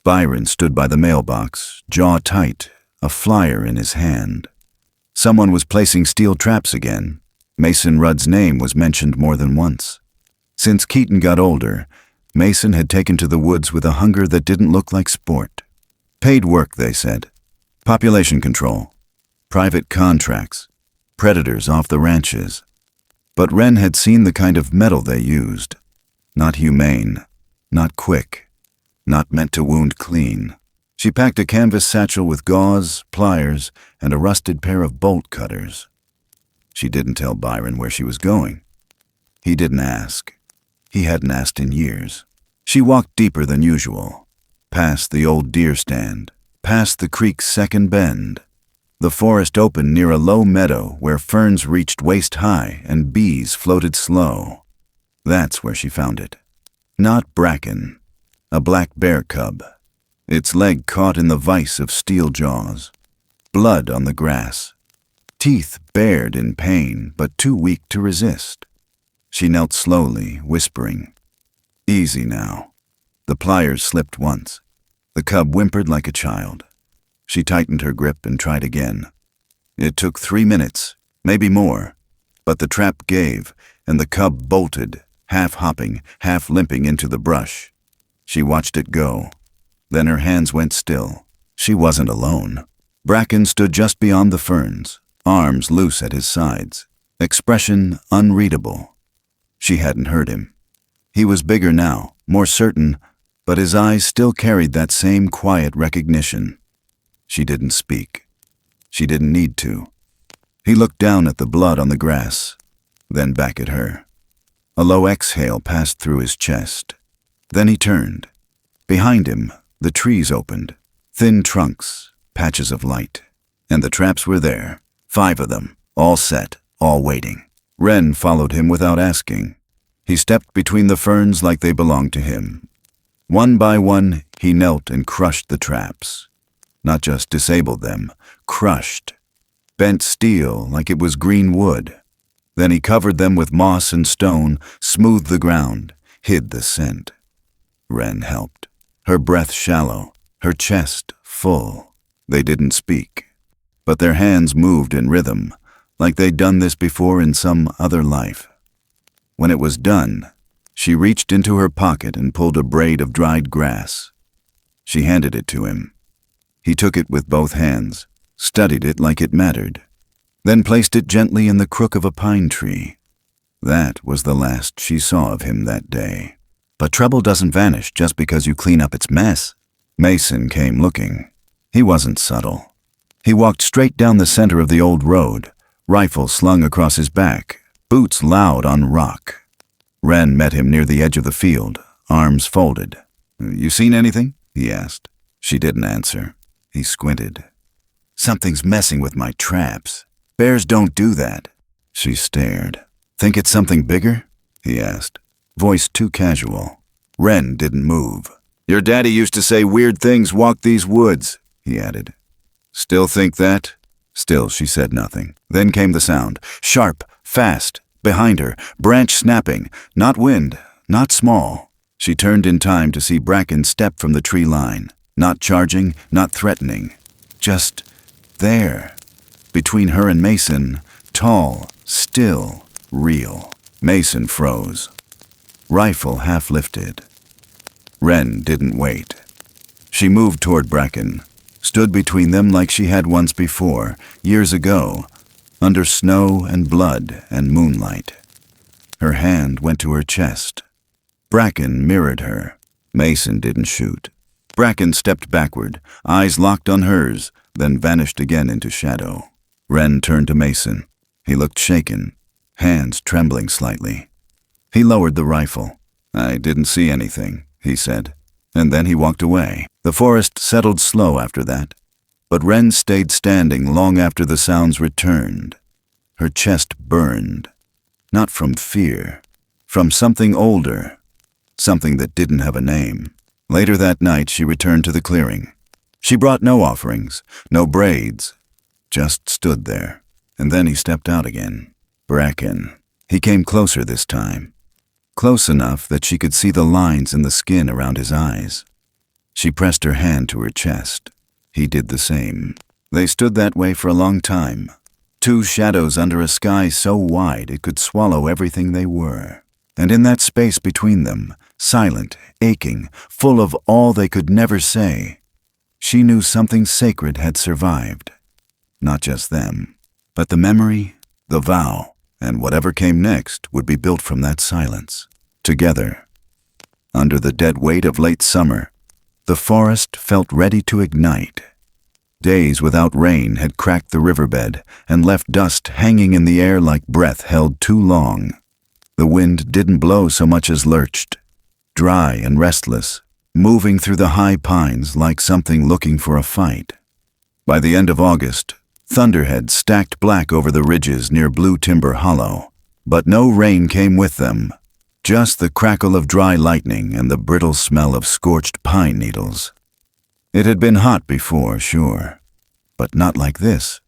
Byron stood by the mailbox, jaw tight, a flyer in his hand. Someone was placing steel traps again. Mason Rudd's name was mentioned more than once. Since Keaton got older, Mason had taken to the woods with a hunger that didn't look like sport. Paid work, they said. Population control. Private contracts. Predators off the ranches. But Wren had seen the kind of metal they used. Not humane. Not quick. Not meant to wound clean. She packed a canvas satchel with gauze, pliers, and a rusted pair of bolt cutters. She didn't tell Byron where she was going. He didn't ask. He hadn't asked in years. She walked deeper than usual. Past the old deer stand. Past the creek's second bend. The forest opened near a low meadow where ferns reached waist-high and bees floated slow. That's where she found it. Not Bracken. A black bear cub. Its leg caught in the vise of steel jaws. Blood on the grass. Teeth bared in pain, but too weak to resist. She knelt slowly, whispering. Easy now. The pliers slipped once. The cub whimpered like a child. She tightened her grip and tried again. It took 3 minutes, maybe more, but the trap gave, and the cub bolted, half hopping, half limping into the brush. She watched it go. Then her hands went still. She wasn't alone. Bracken stood just beyond the ferns, arms loose at his sides, expression unreadable. She hadn't heard him. He was bigger now, more certain, but his eyes still carried that same quiet recognition. She didn't speak. She didn't need to. He looked down at the blood on the grass, then back at her. A low exhale passed through his chest. Then he turned. Behind him, the trees opened, thin trunks, patches of light. And the traps were there, 5 of them, all set, all waiting. Wren followed him without asking. He stepped between the ferns like they belonged to him. One by one, he knelt and crushed the traps. Not just disabled them, crushed. Bent steel like it was green wood. Then he covered them with moss and stone, smoothed the ground, hid the scent. Wren helped. Her breath shallow, her chest full. They didn't speak, but their hands moved in rhythm, like they'd done this before in some other life. When it was done, she reached into her pocket and pulled a braid of dried grass. She handed it to him. He took it with both hands, studied it like it mattered, then placed it gently in the crook of a pine tree. That was the last she saw of him that day. But trouble doesn't vanish just because you clean up its mess. Mason came looking. He wasn't subtle. He walked straight down the center of the old road, rifle slung across his back, boots loud on rock. Wren met him near the edge of the field, arms folded. "You seen anything?" he asked. She didn't answer. He squinted. "Something's messing with my traps. Bears don't do that." She stared. "Think it's something bigger?" he asked, voice too casual. Wren didn't move. "Your daddy used to say weird things walk these woods," he added. "Still think that?" Still, she said nothing. Then came the sound, sharp, fast, Behind her, branch snapping, not wind, not small. She turned in time to see Bracken step from the tree line, not charging, not threatening. Just there. Between her and Mason, tall, still, real. Mason froze. Rifle half lifted. Wren didn't wait. She moved toward Bracken, stood between them like she had once before, years ago, under snow and blood and moonlight. Her hand went to her chest. Bracken mirrored her. Mason didn't shoot. Bracken stepped backward, eyes locked on hers, then vanished again into shadow. Wren turned to Mason. He looked shaken, hands trembling slightly. He lowered the rifle. "I didn't see anything," he said, and then he walked away. The forest settled slow after that, but Wren stayed standing long after the sounds returned. Her chest burned, not from fear, from something older, something that didn't have a name. Later that night, she returned to the clearing. She brought no offerings, no braids, just stood there, and then he stepped out again. Bracken. He came closer this time, close enough that she could see the lines in the skin around his eyes. She pressed her hand to her chest. He did the same. They stood that way for a long time, two shadows under a sky so wide it could swallow everything they were. And in that space between them, silent, aching, full of all they could never say, she knew something sacred had survived. Not just them, but the memory, the vow, and whatever came next would be built from that silence. Together, under the dead weight of late summer, the forest felt ready to ignite. Days without rain had cracked the riverbed and left dust hanging in the air like breath held too long. The wind didn't blow so much as lurched, dry and restless, moving through the high pines like something looking for a fight. By the end of August, thunderheads stacked black over the ridges near Blue Timber Hollow, but no rain came with them, just the crackle of dry lightning and the brittle smell of scorched pine needles. It had been hot before, sure, but not like this.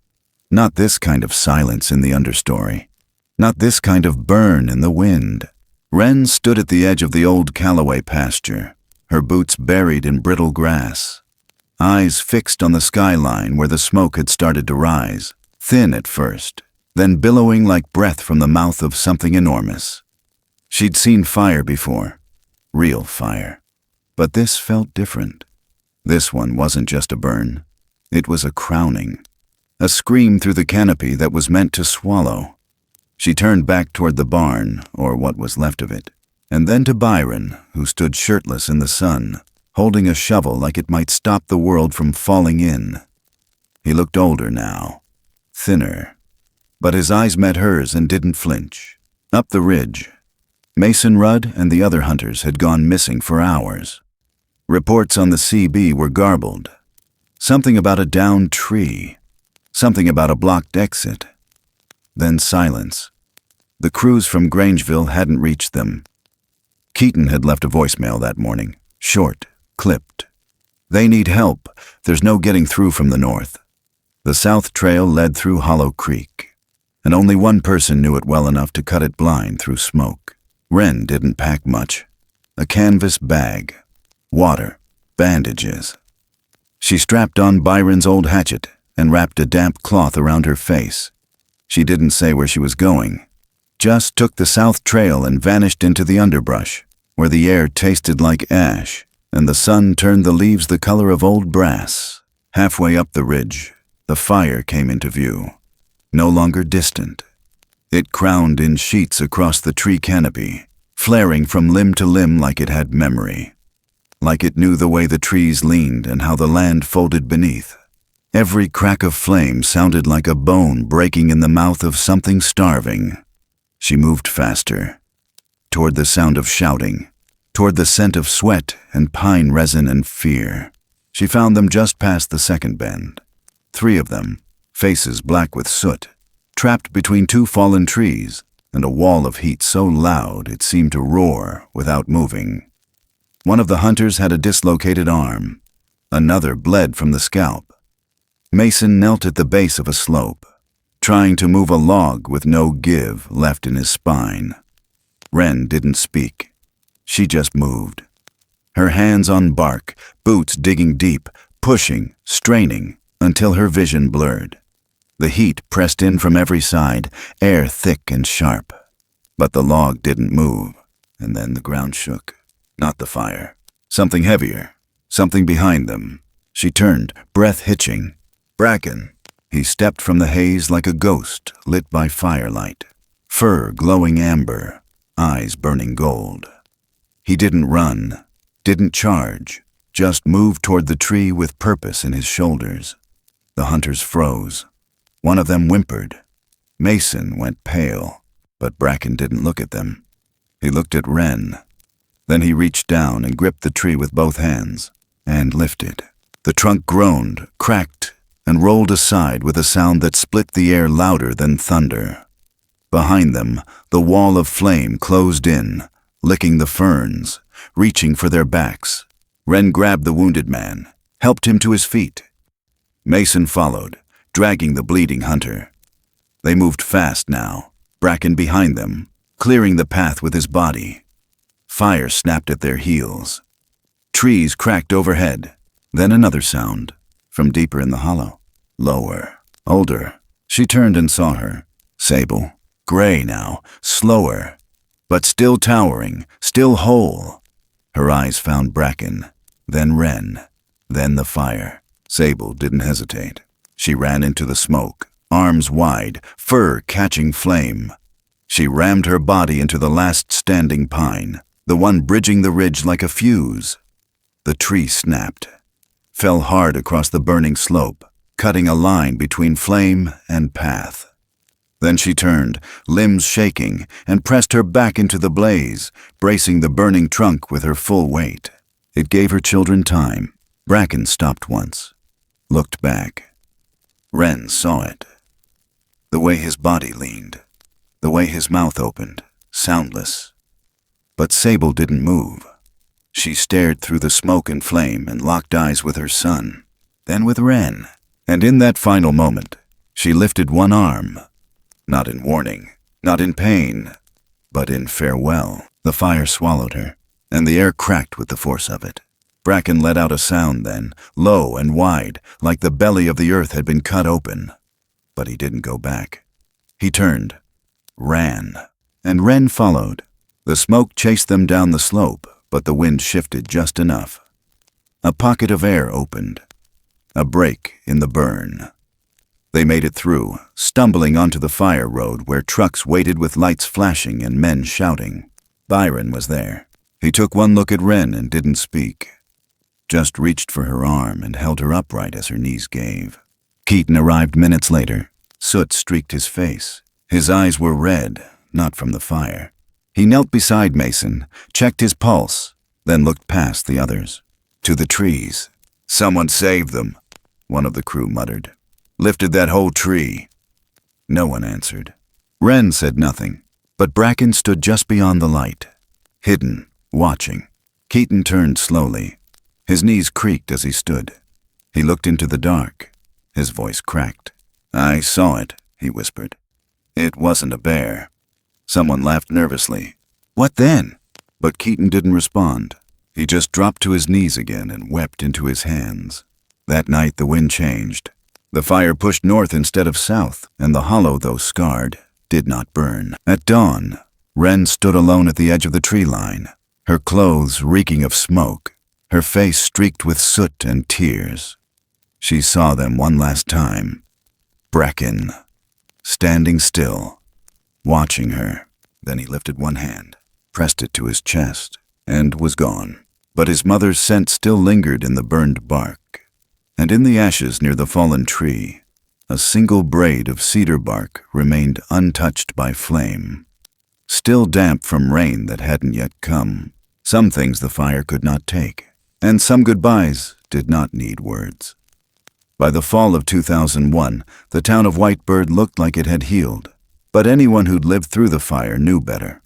Not this kind of silence in the understory. Not this kind of burn in the wind. Wren stood at the edge of the old Callaway pasture, her boots buried in brittle grass, eyes fixed on the skyline where the smoke had started to rise, thin at first, then billowing like breath from the mouth of something enormous. She'd seen fire before, real fire, but this felt different. This one wasn't just a burn. It was a crowning, a scream through the canopy that was meant to swallow. She turned back toward the barn, or what was left of it, and then to Byron, who stood shirtless in the sun, holding a shovel like it might stop the world from falling in. He looked older now, thinner, but his eyes met hers and didn't flinch. Up the ridge, Mason Rudd and the other hunters had gone missing for hours. Reports on the CB were garbled. Something about a downed tree, something about a blocked exit. Then silence. The crews from Grangeville hadn't reached them. Keaton had left a voicemail that morning, short, clipped. "They need help. There's no getting through from the north." The south trail led through Hollow Creek, and only one person knew it well enough to cut it blind through smoke. Wren didn't pack much. A canvas bag, water, bandages. She strapped on Byron's old hatchet and wrapped a damp cloth around her face. She didn't say where she was going, just took the south trail and vanished into the underbrush, where the air tasted like ash, and the sun turned the leaves the color of old brass. Halfway up the ridge, the fire came into view, no longer distant. It crowned in sheets across the tree canopy, flaring from limb to limb like it had memory, like it knew the way the trees leaned and how the land folded beneath. Every crack of flame sounded like a bone breaking in the mouth of something starving. She moved faster, toward the sound of shouting, toward the scent of sweat and pine resin and fear. She found them just past the second bend. 3 of them, faces black with soot, trapped between 2 fallen trees and a wall of heat so loud it seemed to roar without moving. One of the hunters had a dislocated arm. Another bled from the scalp. Mason knelt at the base of a slope. trying to move a log with no give left in his spine. Wren didn't speak. She just moved. Her hands on bark, boots digging deep, pushing, straining, until her vision blurred. The heat pressed in from every side, air thick and sharp. But the log didn't move, and then the ground shook. Not the fire. Something heavier. Something behind them. She turned, breath hitching. Bracken. He stepped from the haze like a ghost lit by firelight. Fur glowing amber, eyes burning gold. He didn't run, didn't charge, just moved toward the tree with purpose in his shoulders. The hunters froze. One of them whimpered. Mason went pale, but Bracken didn't look at them. He looked at Wren. Then he reached down and gripped the tree with both hands, and lifted. The trunk groaned, cracked, and rolled aside with a sound that split the air louder than thunder. Behind them, the wall of flame closed in, licking the ferns, reaching for their backs. Wren grabbed the wounded man, helped him to his feet. Mason followed, dragging the bleeding hunter. They moved fast now, Bracken behind them, clearing the path with his body. Fire snapped at their heels. Trees cracked overhead. Then another sound, from deeper in the hollow. Lower, older. She turned and saw her. Sable, gray now, slower, but still towering, still whole. Her eyes found Bracken, then Wren, then the fire. Sable didn't hesitate. She ran into the smoke, arms wide, fur catching flame. She rammed her body into the last standing pine, the one bridging the ridge like a fuse. The tree snapped, fell hard across the burning slope, cutting a line between flame and path. Then she turned, limbs shaking, and pressed her back into the blaze, bracing the burning trunk with her full weight. It gave her children time. Bracken stopped once, looked back. Wren saw it. The way his body leaned, the way his mouth opened, soundless. But Sable didn't move. She stared through the smoke and flame and locked eyes with her son, then with Wren. And in that final moment, she lifted one arm, not in warning, not in pain, but in farewell. The fire swallowed her, and the air cracked with the force of it. Bracken let out a sound then, low and wide, like the belly of the earth had been cut open. But he didn't go back. He turned, ran, and Wren followed. The smoke chased them down the slope, but the wind shifted just enough. A pocket of air opened, a break in the burn. They made it through, stumbling onto the fire road where trucks waited with lights flashing and men shouting. Byron was there. He took one look at Wren and didn't speak. Just reached for her arm and held her upright as her knees gave. Keaton arrived minutes later. Soot streaked his face. His eyes were red, not from the fire. He knelt beside Mason, checked his pulse, then looked past the others. To the trees. "Someone saved them," one of the crew muttered. "Lifted that whole tree." No one answered. Wren said nothing, but Bracken stood just beyond the light, hidden, watching. Keaton turned slowly. His knees creaked as he stood. He looked into the dark. His voice cracked. "I saw it," he whispered. "It wasn't a bear." Someone laughed nervously. "What then?" But Keaton didn't respond. He just dropped to his knees again and wept into his hands. That night the wind changed. The fire pushed north instead of south, and the hollow, though scarred, did not burn. At dawn, Wren stood alone at the edge of the tree line, her clothes reeking of smoke, her face streaked with soot and tears. She saw them one last time. Bracken, standing still, watching her. Then he lifted one hand, pressed it to his chest, and was gone. But his mother's scent still lingered in the burned bark. And in the ashes near the fallen tree, a single braid of cedar bark remained untouched by flame, still damp from rain that hadn't yet come. Some things the fire could not take, and some goodbyes did not need words. By the fall of 2001, the town of Whitebird looked like it had healed, but anyone who'd lived through the fire knew better.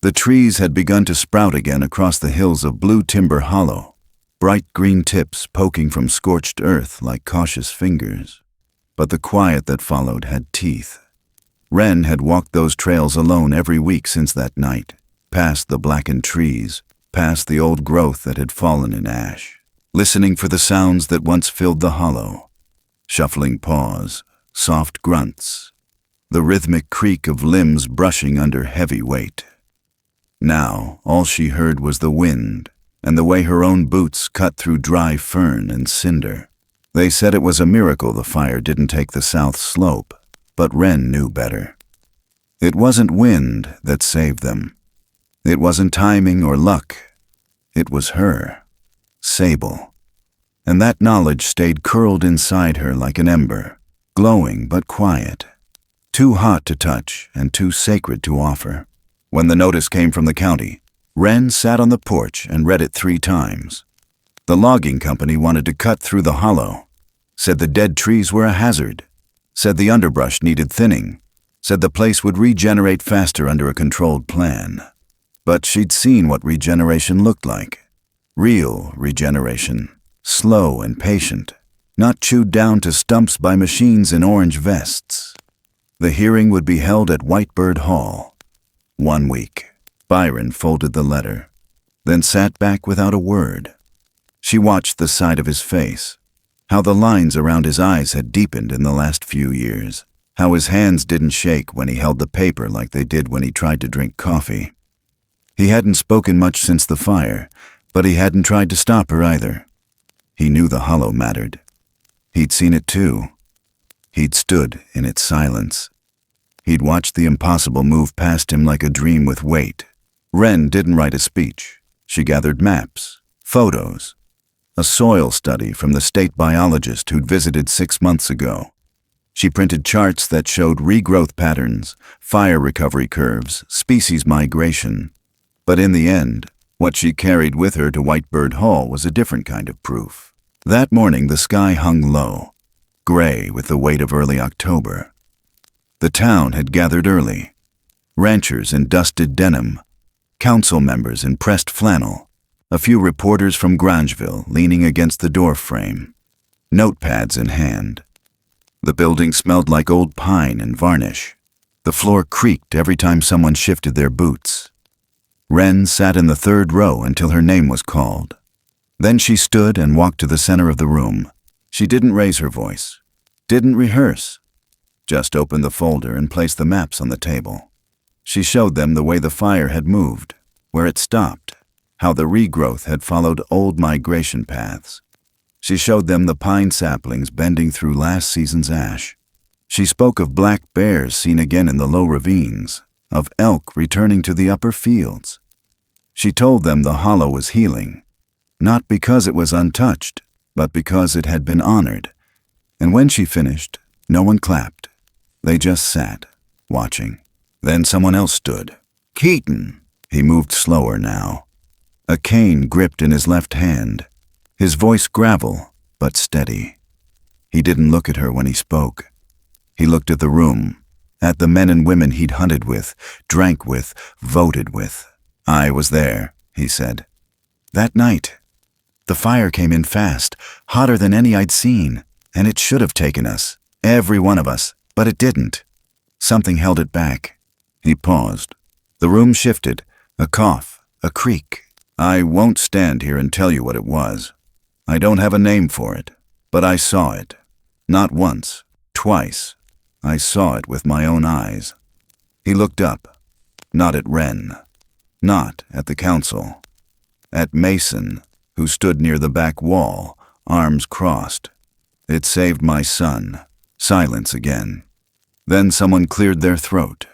The trees had begun to sprout again across the hills of Blue Timber Hollow, bright green tips poking from scorched earth like cautious fingers. but the quiet that followed had teeth. Wren had walked those trails alone every week since that night, past the blackened trees, past the old growth that had fallen in ash, listening for the sounds that once filled the hollow. Shuffling paws, soft grunts, the rhythmic creak of limbs brushing under heavy weight. Now, all she heard was the wind and the way her own boots cut through dry fern and cinder. They said it was a miracle the fire didn't take the south slope, but Wren knew better. It wasn't wind that saved them. It wasn't timing or luck. It was her, Sable. And that knowledge stayed curled inside her like an ember, glowing but quiet, too hot to touch and too sacred to offer. When the notice came from the county, Wren sat on the porch and read it 3 times. The logging company wanted to cut through the hollow, said the dead trees were a hazard, said the underbrush needed thinning, said the place would regenerate faster under a controlled plan. But she'd seen what regeneration looked like. Real regeneration, slow and patient, not chewed down to stumps by machines in orange vests. The hearing would be held at Whitebird Hall. 1 week. Byron folded the letter, then sat back without a word. She watched the side of his face, how the lines around his eyes had deepened in the last few years, how his hands didn't shake when he held the paper like they did when he tried to drink coffee. He hadn't spoken much since the fire, but he hadn't tried to stop her either. He knew the hollow mattered. He'd seen it too. He'd stood in its silence. He'd watched the impossible move past him like a dream with weight. Wren didn't write a speech. She gathered maps, photos, a soil study from the state biologist who'd visited 6 months ago. She printed charts that showed regrowth patterns, fire recovery curves, species migration. But in the end, what she carried with her to Whitebird Hall was a different kind of proof. That morning the sky hung low, gray with the weight of early October. The town had gathered early. Ranchers in dusted denim, council members in pressed flannel, a few reporters from Grangeville leaning against the door frame, notepads in hand. The building smelled like old pine and varnish. The floor creaked every time someone shifted their boots. Wren sat in the 3rd row until her name was called. Then she stood and walked to the center of the room. She didn't raise her voice, didn't rehearse, just opened the folder and placed the maps on the table. She showed them the way the fire had moved, where it stopped, how the regrowth had followed old migration paths. She showed them the pine saplings bending through last season's ash. She spoke of black bears seen again in the low ravines, of elk returning to the upper fields. She told them the hollow was healing, not because it was untouched, but because it had been honored. And when she finished, no one clapped. They just sat, watching. Then someone else stood. Keaton. He moved slower now. A cane gripped in his left hand, his voice gravel, but steady. He didn't look at her when he spoke. He looked at the room, at the men and women he'd hunted with, drank with, voted with. I was there, he said. That night. The fire came in fast, hotter than any I'd seen, and it should have taken us, every one of us, but it didn't. Something held it back. He paused. The room shifted, a cough, a creak. I won't stand here and tell you what it was. I don't have a name for it, but I saw it. Not once, twice. I saw it with my own eyes. He looked up, not at Wren, not at the council, at Mason, who stood near the back wall, arms crossed. It saved my son. Silence again. Then someone cleared their throat.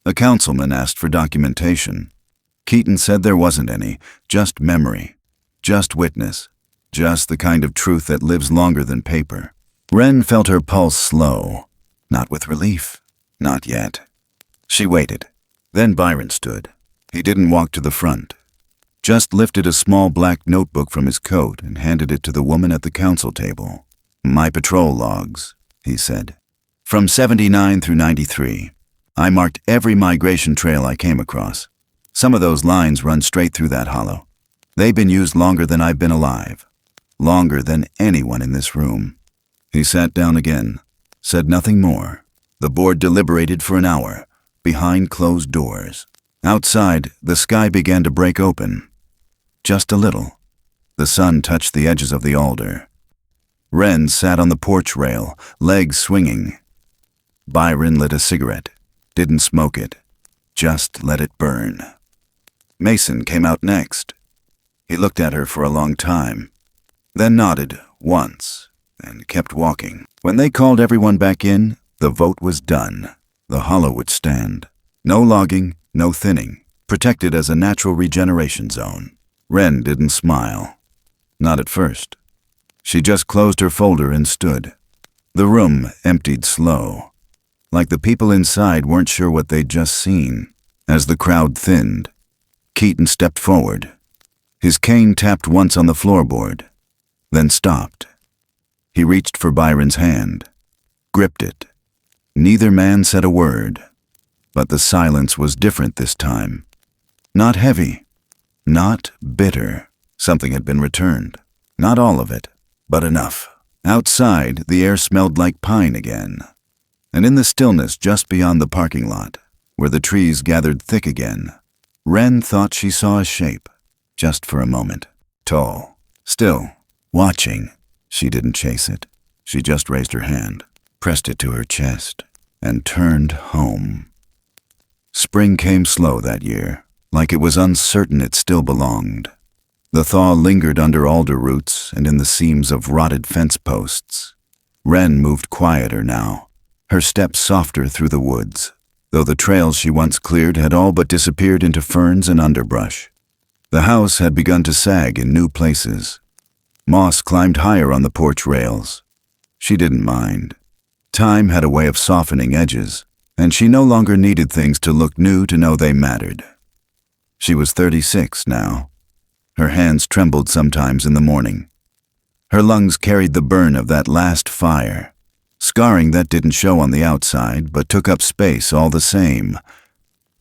A councilman asked for documentation. Keaton said there wasn't any, just memory, just witness, just the kind of truth that lives longer than paper. Wren felt her pulse slow, not with relief, not yet. She waited. Then Byron stood. He didn't walk to the front, just lifted a small black notebook from his coat and handed it to the woman at the council table. My patrol logs, he said. From 79 through 93, I marked every migration trail I came across. Some of those lines run straight through that hollow. They've been used longer than I've been alive, longer than anyone in this room. He sat down again, said nothing more. The board deliberated for an hour, behind closed doors. Outside, the sky began to break open. Just a little. The sun touched the edges of the alder. Wren sat on the porch rail, legs swinging. Byron lit a cigarette. Didn't smoke it. Just let it burn. Mason came out next. He looked at her for a long time, then nodded once and kept walking. When they called everyone back in, the vote was done. The hollow would stand. No logging, no thinning, protected as a natural regeneration zone. Wren didn't smile. Not at first. She just closed her folder and stood. The room emptied slow, like the people inside weren't sure what they'd just seen. As the crowd thinned, Keaton stepped forward. His cane tapped once on the floorboard, then stopped. He reached for Byron's hand, gripped it. Neither man said a word, but the silence was different this time. Not heavy, not bitter. Something had been returned. Not all of it, but enough. Outside, the air smelled like pine again. And in the stillness just beyond the parking lot, where the trees gathered thick again, Wren thought she saw a shape, just for a moment. Tall, still, watching. She didn't chase it. She just raised her hand, pressed it to her chest, and turned home. Spring came slow that year, like it was uncertain it still belonged. The thaw lingered under alder roots and in the seams of rotted fence posts. Wren moved quieter now, her steps softer through the woods, though the trails she once cleared had all but disappeared into ferns and underbrush. The house had begun to sag in new places. Moss climbed higher on the porch rails. She didn't mind. Time had a way of softening edges, and she no longer needed things to look new to know they mattered. She was 36 now. Her hands trembled sometimes in the morning. Her lungs carried the burn of that last fire, scarring that didn't show on the outside but took up space all the same.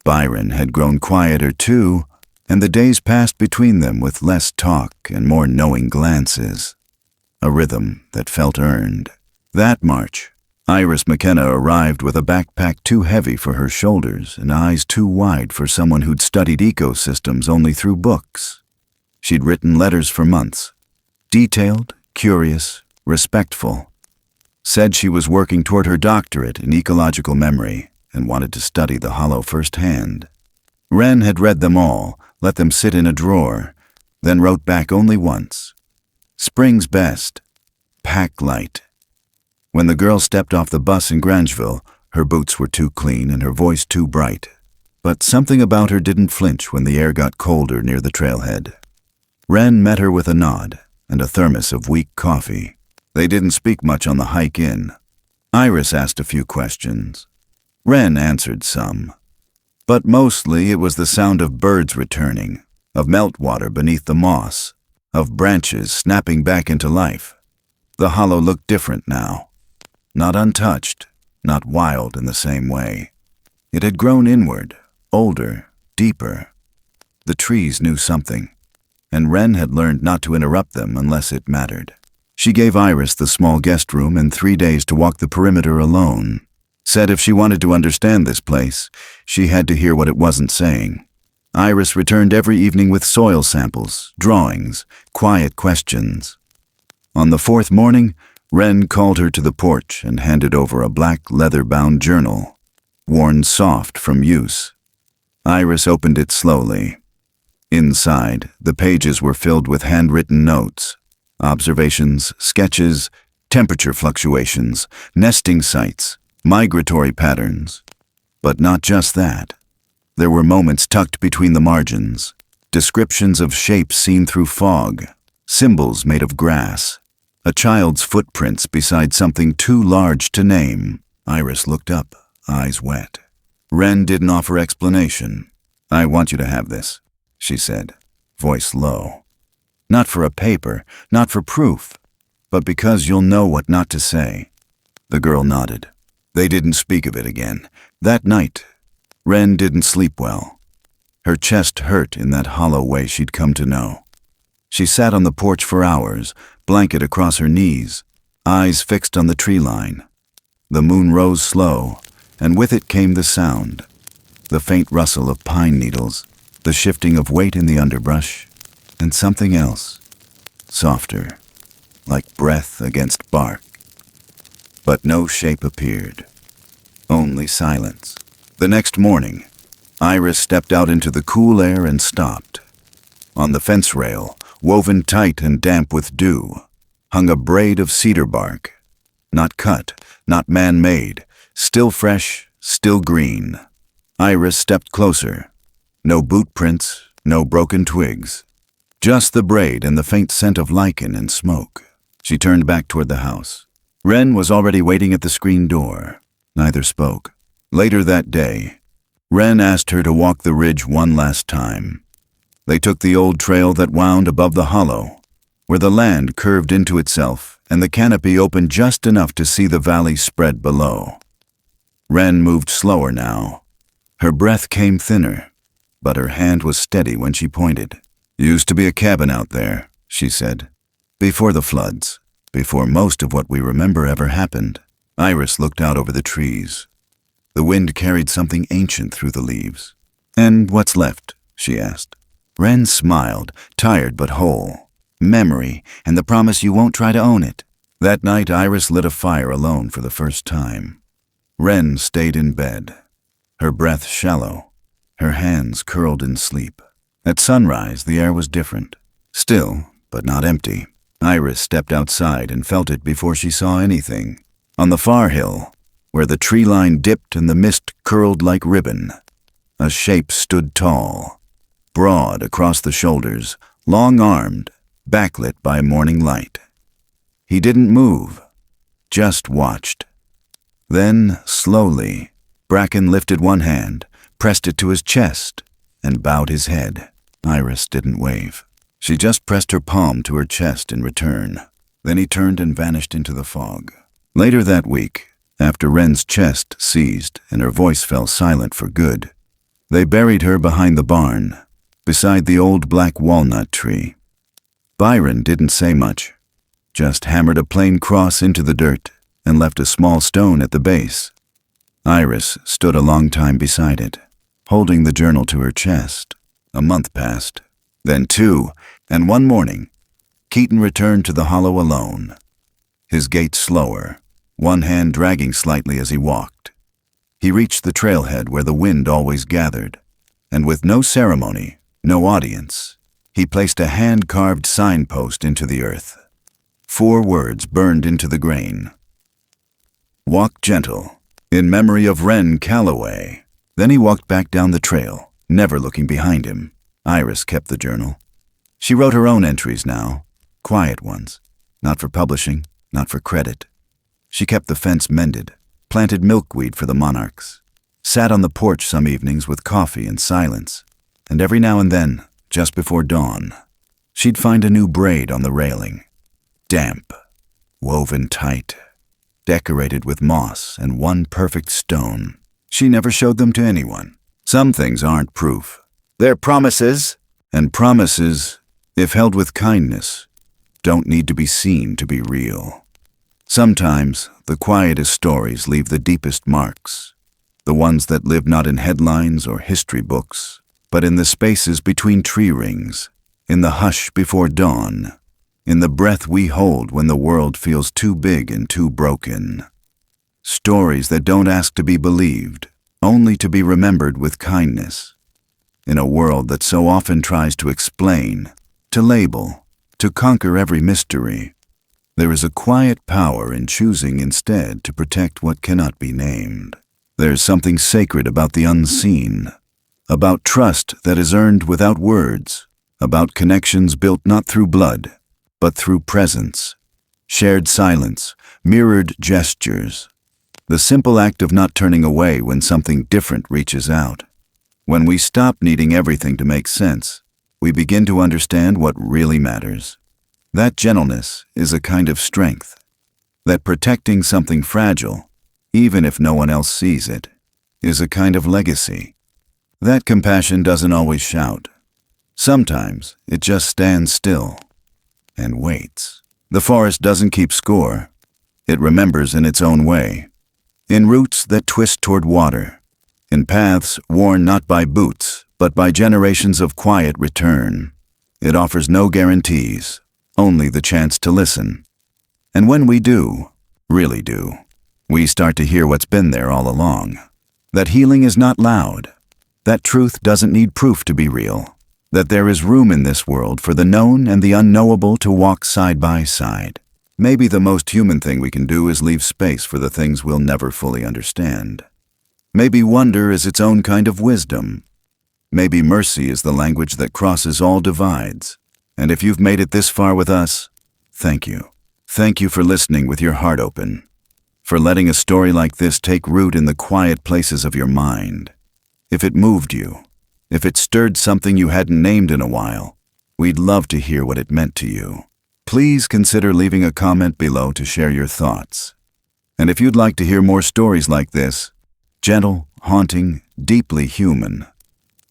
Byron had grown quieter too, and the days passed between them with less talk and more knowing glances. A rhythm that felt earned. That March, Iris McKenna arrived with a backpack too heavy for her shoulders and eyes too wide for someone who'd studied ecosystems only through books. She'd written letters for months, detailed, curious, respectful. Said she was working toward her doctorate in ecological memory and wanted to study the hollow firsthand. Wren had read them all, let them sit in a drawer, then wrote back only once. Spring's best. Pack light. When the girl stepped off the bus in Grangeville, her boots were too clean and her voice too bright. But something about her didn't flinch when the air got colder near the trailhead. Wren met her with a nod and a thermos of weak coffee. They didn't speak much on the hike in. Iris asked a few questions. Wren answered some. But mostly it was the sound of birds returning, of meltwater beneath the moss, of branches snapping back into life. The hollow looked different now. Not untouched, not wild in the same way. It had grown inward, older, deeper. The trees knew something, and Wren had learned not to interrupt them unless it mattered. She gave Iris the small guest room and 3 days to walk the perimeter alone. Said if she wanted to understand this place, she had to hear what it wasn't saying. Iris returned every evening with soil samples, drawings, quiet questions. On the 4th morning, Wren called her to the porch and handed over a black leather-bound journal, worn soft from use. Iris opened it slowly. Inside, the pages were filled with handwritten notes, observations, sketches, temperature fluctuations, nesting sites, migratory patterns. But not just that. There were moments tucked between the margins, descriptions of shapes seen through fog, symbols made of grass, a child's footprints beside something too large to name. Iris looked up, eyes wet. Wren didn't offer explanation. "I want you to have this," she said, voice low. "Not for a paper, not for proof, but because you'll know what not to say." The girl nodded. They didn't speak of it again. That night, Wren didn't sleep well. Her chest hurt in that hollow way she'd come to know. She sat on the porch for hours, blanket across her knees, eyes fixed on the tree line. The moon rose slow, and with it came the sound. The faint rustle of pine needles, the shifting of weight in the underbrush, and something else, softer, like breath against bark. But no shape appeared, only silence. The next morning, Iris stepped out into the cool air and stopped. On the fence rail, woven tight and damp with dew, hung a braid of cedar bark, not cut, not man-made, still fresh, still green. Iris stepped closer. No boot prints, no broken twigs. Just the braid and the faint scent of lichen and smoke. She turned back toward the house. Wren was already waiting at the screen door. Neither spoke. Later that day, Wren asked her to walk the ridge one last time. They took the old trail that wound above the hollow, where the land curved into itself and the canopy opened just enough to see the valley spread below. Wren moved slower now. Her breath came thinner, but her hand was steady when she pointed. "Used to be a cabin out there," she said. "Before the floods, before most of what we remember ever happened." Iris looked out over the trees. The wind carried something ancient through the leaves. "And what's left?" she asked. Wren smiled, tired but whole. "Memory, and the promise you won't try to own it." That night Iris lit a fire alone for the first time. Wren stayed in bed, her breath shallow, her hands curled in sleep. At sunrise, the air was different. Still, but not empty. Iris stepped outside and felt it before she saw anything. On the far hill, where the tree line dipped and the mist curled like ribbon, a shape stood tall, broad across the shoulders, long-armed, backlit by morning light. He didn't move, just watched. Then, slowly, Bracken lifted one hand, pressed it to his chest, and bowed his head. Iris didn't wave. She just pressed her palm to her chest in return. Then he turned and vanished into the fog. Later that week, after Wren's chest seized and her voice fell silent for good, they buried her behind the barn, beside the old black walnut tree. Byron didn't say much, just hammered a plain cross into the dirt and left a small stone at the base. Iris stood a long time beside it, holding the journal to her chest. A month passed, then 2, and one morning, Keaton returned to the hollow alone, his gait slower, one hand dragging slightly as he walked. He reached the trailhead where the wind always gathered, and with no ceremony, no audience, he placed a hand-carved signpost into the earth. 4 words burned into the grain. "Walk gentle, in memory of Wren Calloway." Then he walked back down the trail, never looking behind him. Iris kept the journal. She wrote her own entries now, quiet ones, not for publishing, not for credit. She kept the fence mended, planted milkweed for the monarchs, sat on the porch some evenings with coffee and silence, and every now and then, just before dawn, she'd find a new braid on the railing, damp, woven tight, decorated with moss and one perfect stone. She never showed them to anyone. Some things aren't proof. They're promises, and promises, if held with kindness, don't need to be seen to be real. Sometimes the quietest stories leave the deepest marks, the ones that live not in headlines or history books, but in the spaces between tree rings, in the hush before dawn, in the breath we hold when the world feels too big and too broken. Stories that don't ask to be believed, only to be remembered with kindness. In a world that so often tries to explain, to label, to conquer every mystery, there is a quiet power in choosing instead to protect what cannot be named. There's something sacred about the unseen, about trust that is earned without words, about connections built not through blood, but through presence, shared silence, mirrored gestures. The simple act of not turning away when something different reaches out. When we stop needing everything to make sense, we begin to understand what really matters. That gentleness is a kind of strength. That protecting something fragile, even if no one else sees it, is a kind of legacy. That compassion doesn't always shout. Sometimes it just stands still and waits. The forest doesn't keep score. It remembers in its own way. in routes that twist toward water, in paths worn not by boots, but by generations of quiet return. It offers no guarantees, only the chance to listen. And when we do, really do, we start to hear what's been there all along. That healing is not loud. That truth doesn't need proof to be real. That there is room in this world for the known and the unknowable to walk side by side. Maybe the most human thing we can do is leave space for the things we'll never fully understand. Maybe wonder is its own kind of wisdom. Maybe mercy is the language that crosses all divides. And if you've made it this far with us, thank you. Thank you for listening with your heart open. For letting a story like this take root in the quiet places of your mind. If it moved you, if it stirred something you hadn't named in a while, we'd love to hear what it meant to you. Please consider leaving a comment below to share your thoughts. And if you'd like to hear more stories like this, gentle, haunting, deeply human,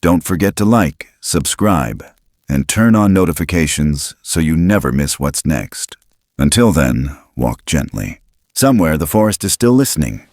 don't forget to like, subscribe, and turn on notifications so you never miss what's next. Until then, walk gently. Somewhere the forest is still listening.